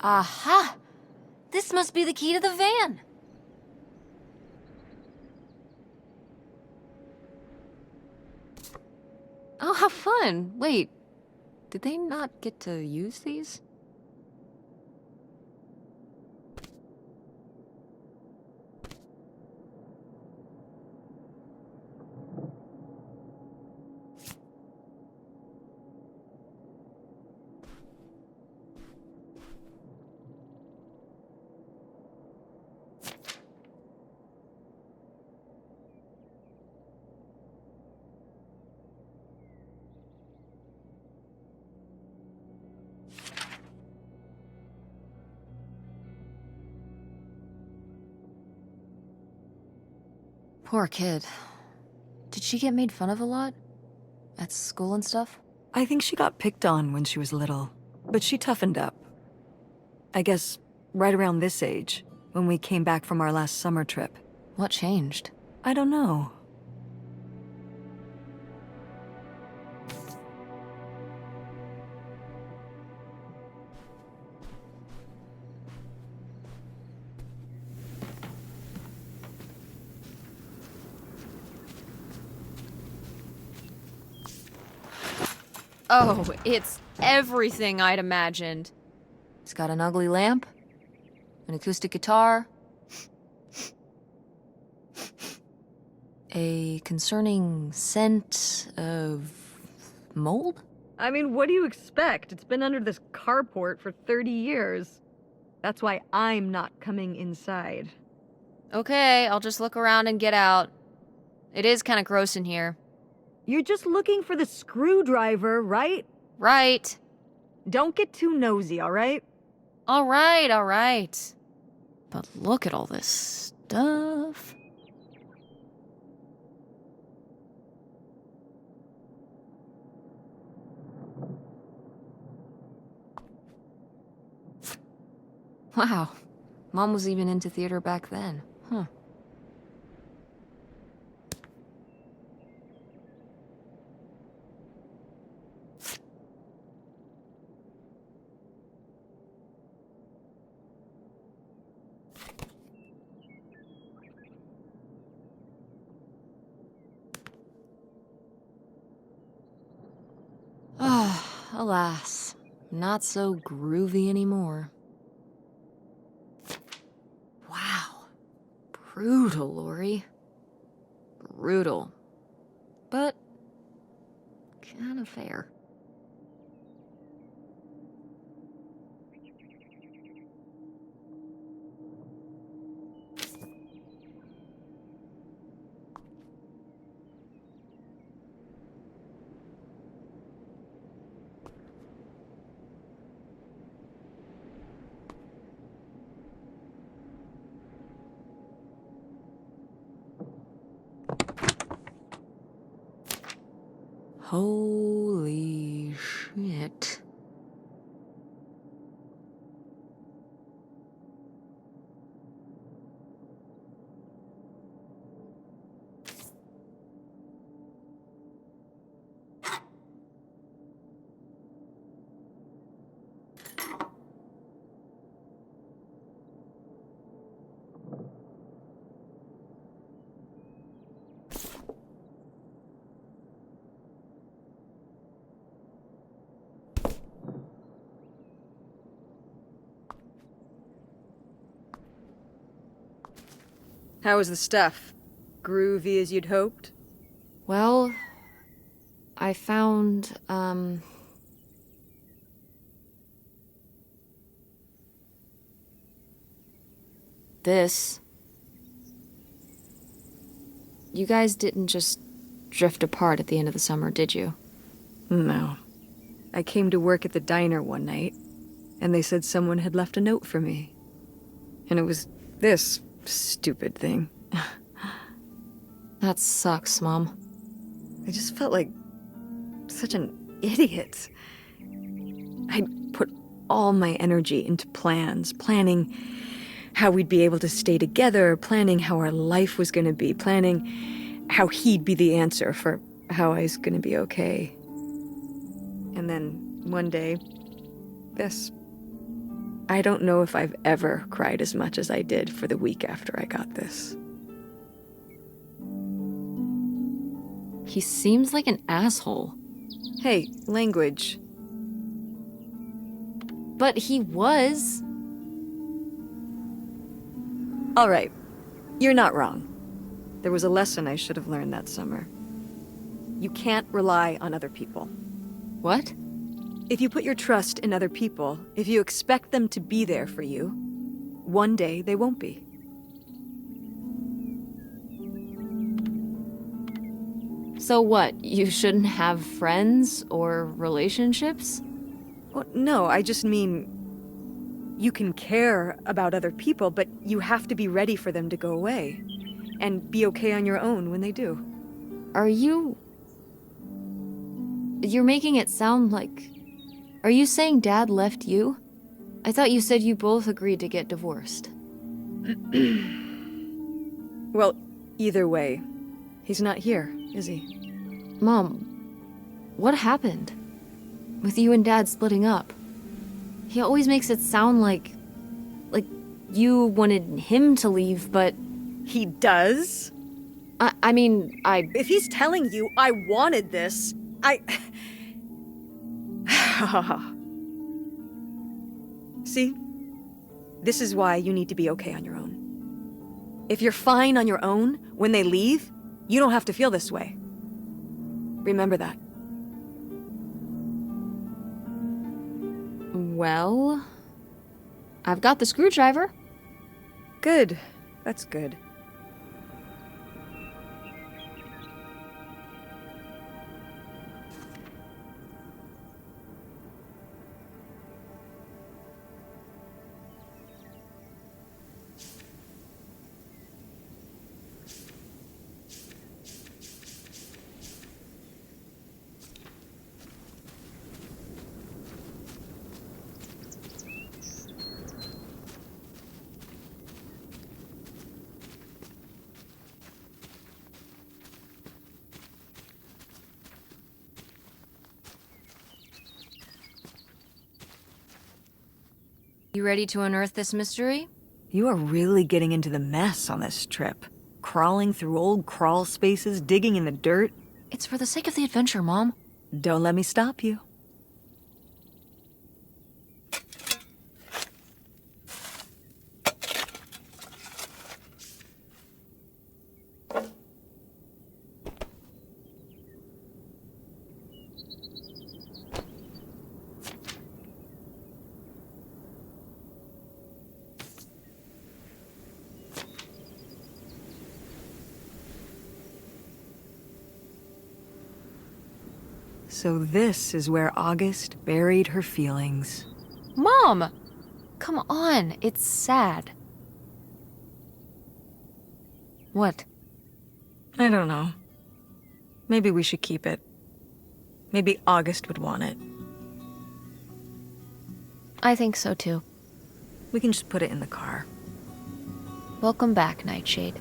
Aha! This must be the key to the van. Oh, how fun. Wait, did they not get to use these? Poor kid. Did she get made fun of a lot? At school and stuff? I think she got picked on when she was little, but she toughened up. I guess right around this age, when we came back from our last summer trip. What changed? I don't know. Oh, it's everything I'd imagined. It's got an ugly lamp, an acoustic guitar, a concerning scent of mold? I mean, what do you expect? It's been under this carport for 30 years. That's why I'm not coming inside. Okay, I'll just look around and get out. It is kind of gross in here. You're just looking for the screwdriver, right? Right. Don't get too nosy, all right? All right. But look at all this stuff. Wow. Mom was even into theater back then. Huh. alas, not so groovy anymore. Wow. Brutal, Lori. Brutal. But kind of fair. Holy shit. How was the stuff? Groovy as you'd hoped? Well, I found, this. You guys didn't just drift apart at the end of the summer, did you? No. I came to work at the diner one night, and they said someone had left a note for me. And it was this stupid thing. That sucks, Mom. I just felt like such an idiot. I'd put all my energy into planning how we'd be able to stay together, planning how our life was going to be, planning how he'd be the answer for how I was going to be okay. And then one day, this. I don't know if I've ever cried as much as I did for the week after I got this. He seems like an asshole. Hey, language. But he was. All right, you're not wrong. There was a lesson I should have learned that summer. You can't rely on other people. What? If you put your trust in other people, if you expect them to be there for you, one day they won't be. So what, you shouldn't have friends or relationships? Well, no, I just mean you can care about other people, but you have to be ready for them to go away and be okay on your own when they do. Are you... You're making it sound like... Are you saying Dad left you? I thought you said you both agreed to get divorced. Well, either way, he's not here, is he? Mom, what happened? With you and Dad splitting up? He always makes it sound like you wanted him to leave, but... He does? I mean, If he's telling you I wanted this, See? This is why you need to be okay on your own. If you're fine on your own, when they leave, you don't have to feel this way. Remember that. Well... I've got the screwdriver. Good. That's good. You ready to unearth this mystery? You are really getting into the mess on this trip. Crawling through old crawl spaces, digging in the dirt. It's for the sake of the adventure, Mom. Don't let me stop you. So this is where August buried her feelings. Mom! Come on, it's sad. What? I don't know. Maybe we should keep it. Maybe August would want it. I think so too. We can just put it in the car. Welcome back, Nightshade.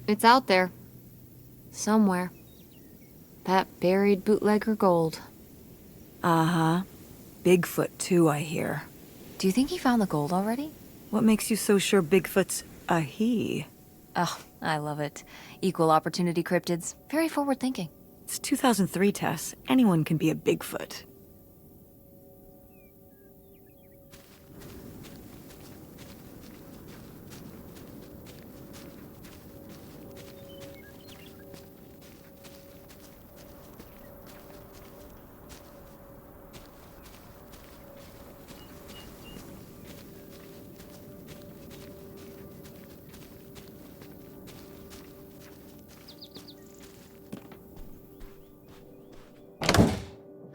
It's out there. Somewhere. That buried bootlegger gold. Uh-huh. Bigfoot, too, I hear. Do you think he found the gold already? What makes you so sure Bigfoot's a he? Oh, I love it. Equal opportunity cryptids. Very forward thinking. It's 2003, Tess. Anyone can be a Bigfoot.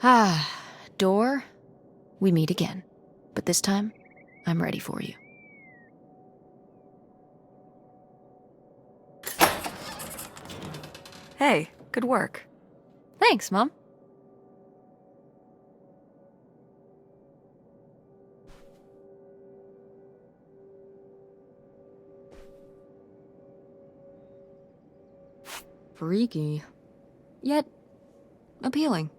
Ah, door, we meet again. But this time, I'm ready for you. Hey, good work. Thanks, Mom. Freaky. Yet, appealing.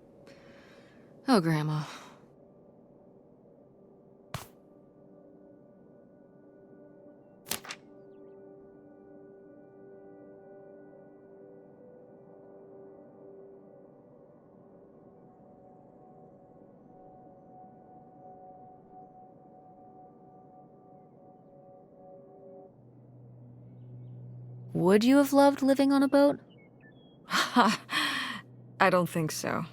Oh, Grandma. Would you have loved living on a boat? I don't think so.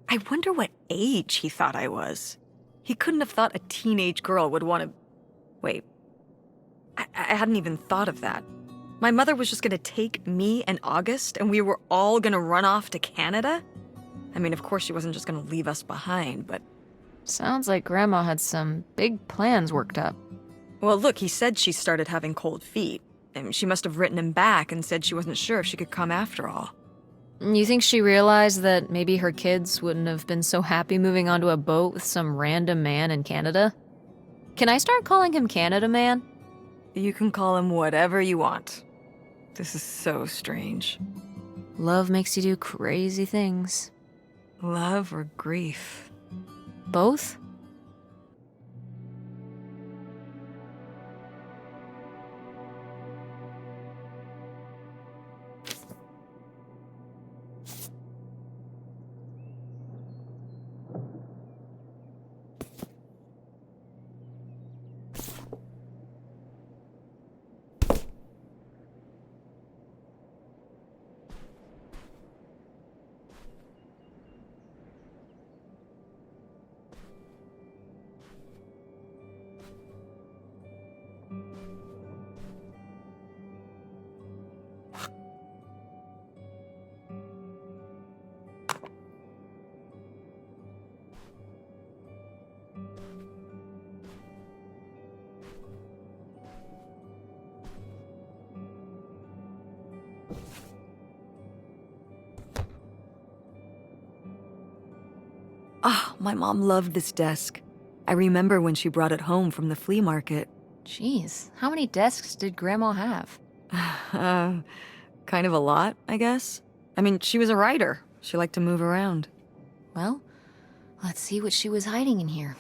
I wonder what age he thought I was. He couldn't have thought a teenage girl would want to... Wait. I hadn't even thought of that. My mother was just gonna take me and August, and we were all gonna run off to Canada? I mean, of course she wasn't just gonna leave us behind, but... Sounds like Grandma had some big plans worked up. Well, look, he said she started having cold feet. And she must have written him back and said she wasn't sure if she could come after all. You think she realized that maybe her kids wouldn't have been so happy moving onto a boat with some random man in Canada? Can I start calling him Canada Man? You can call him whatever you want. This is so strange. Love makes you do crazy things. Love or grief? Both? Ah, my mom loved this desk. I remember when she brought it home from the flea market. Jeez, how many desks did Grandma have? Kind of a lot, I guess. I mean, she was a writer. She liked to move around. Well, let's see what she was hiding in here.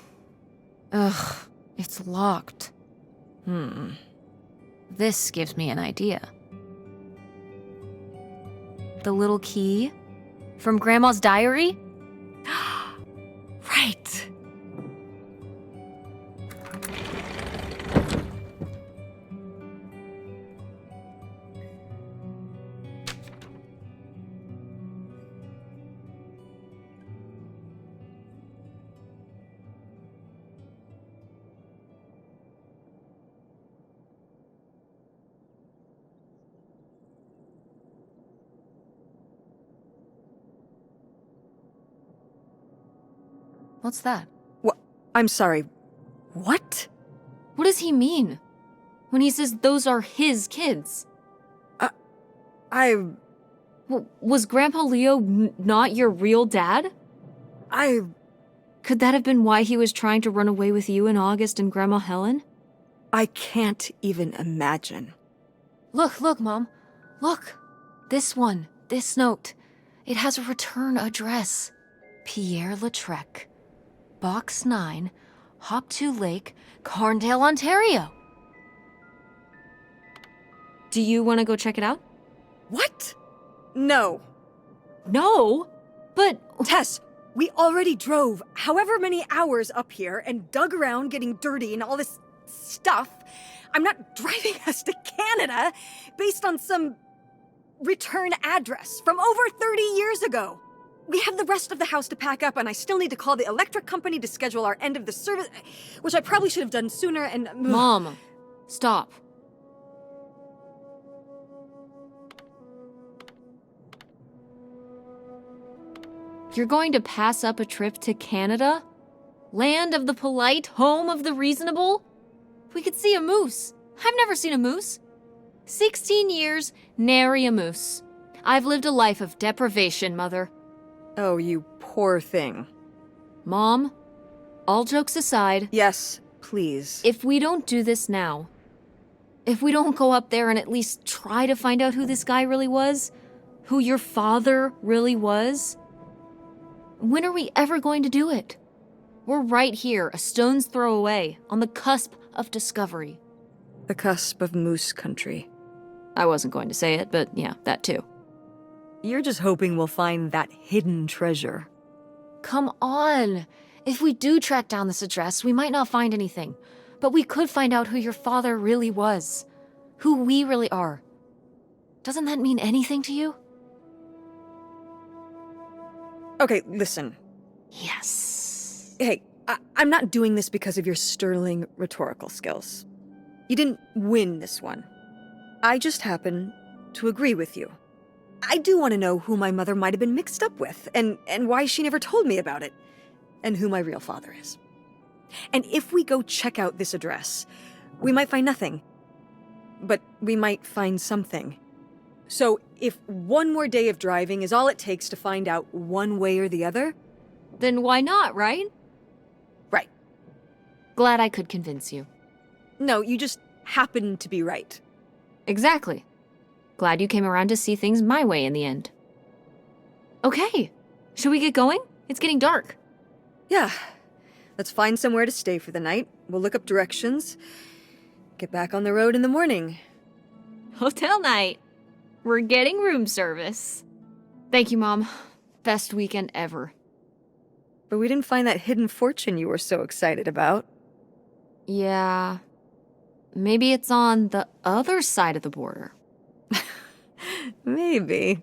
Ugh, it's locked. This gives me an idea. The little key? From Grandma's diary? Right. What's that? What? I'm sorry. What? What does he mean? When he says those are his kids? I... Was Grandpa Leo not your real dad? Could that have been why he was trying to run away with you and August and Grandma Helen? I can't even imagine. Look, Mom. Look. This one. This note. It has a return address. Pierre Lautrec. Box 9, Hop2 Lake, Carndale, Ontario. Do you want to go check it out? What? No. No? But... Tess, we already drove however many hours up here and dug around getting dirty and all this stuff. I'm not driving us to Canada based on some return address from over 30 years ago. We have the rest of the house to pack up, and I still need to call the electric company to schedule our end of the service, which I probably should have done sooner, and... Mom, stop. You're going to pass up a trip to Canada? Land of the polite, home of the reasonable? We could see a moose. I've never seen a moose. 16 years, nary a moose. I've lived a life of deprivation, Mother. Oh, you poor thing. Mom, all jokes aside... Yes, please. If we don't do this now, if we don't go up there and at least try to find out who this guy really was, who your father really was, when are we ever going to do it? We're right here, a stone's throw away, on the cusp of discovery. The cusp of moose country. I wasn't going to say it, but yeah, that too. You're just hoping we'll find that hidden treasure. Come on! If we do track down this address, we might not find anything. But we could find out who your father really was. Who we really are. Doesn't that mean anything to you? Okay, listen. Yes. Hey, I'm not doing this because of your sterling rhetorical skills. You didn't win this one. I just happen to agree with you. I do want to know who my mother might have been mixed up with, and why she never told me about it, and who my real father is. And if we go check out this address, we might find nothing. But we might find something. So if one more day of driving is all it takes to find out one way or the other... Then why not, right? Right. Glad I could convince you. No, you just happen to be right. Exactly. Glad you came around to see things my way in the end. Okay, should we get going? It's getting dark. Yeah. Let's find somewhere to stay for the night. We'll look up directions. Get back on the road in the morning. Hotel night. We're getting room service. Thank you, Mom. Best weekend ever. But we didn't find that hidden fortune you were so excited about. Yeah. Maybe it's on the other side of the border. Maybe.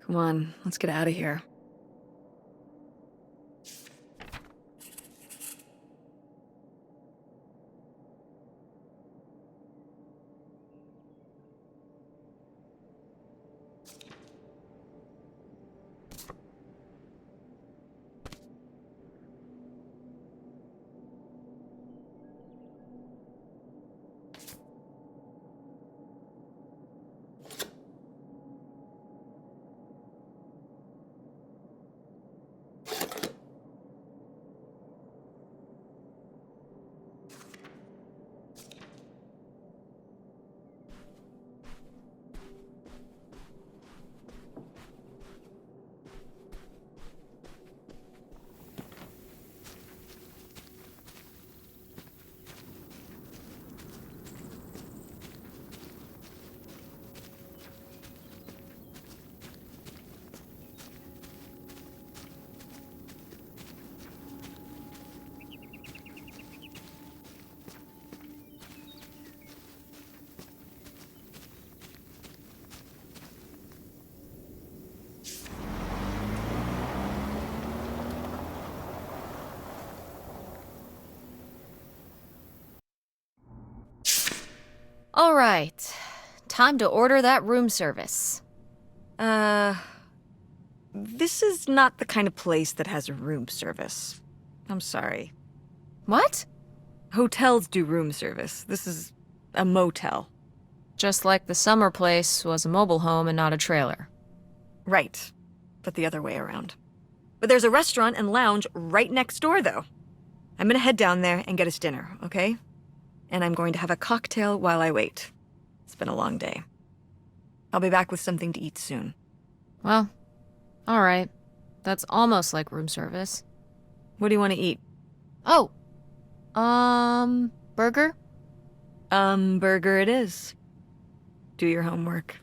Come on, let's get out of here. All right, time to order that room service. this is not the kind of place that has room service. I'm sorry. What? Hotels do room service. This is a motel. Just like the summer place was a mobile home and not a trailer. Right, but the other way around. But there's a restaurant and lounge right next door, though. I'm gonna head down there and get us dinner, okay? And I'm going to have a cocktail while I wait. It's been a long day. I'll be back with something to eat soon. Well, alright. That's almost like room service. What do you want to eat? Oh, burger? Burger it is. Do your homework.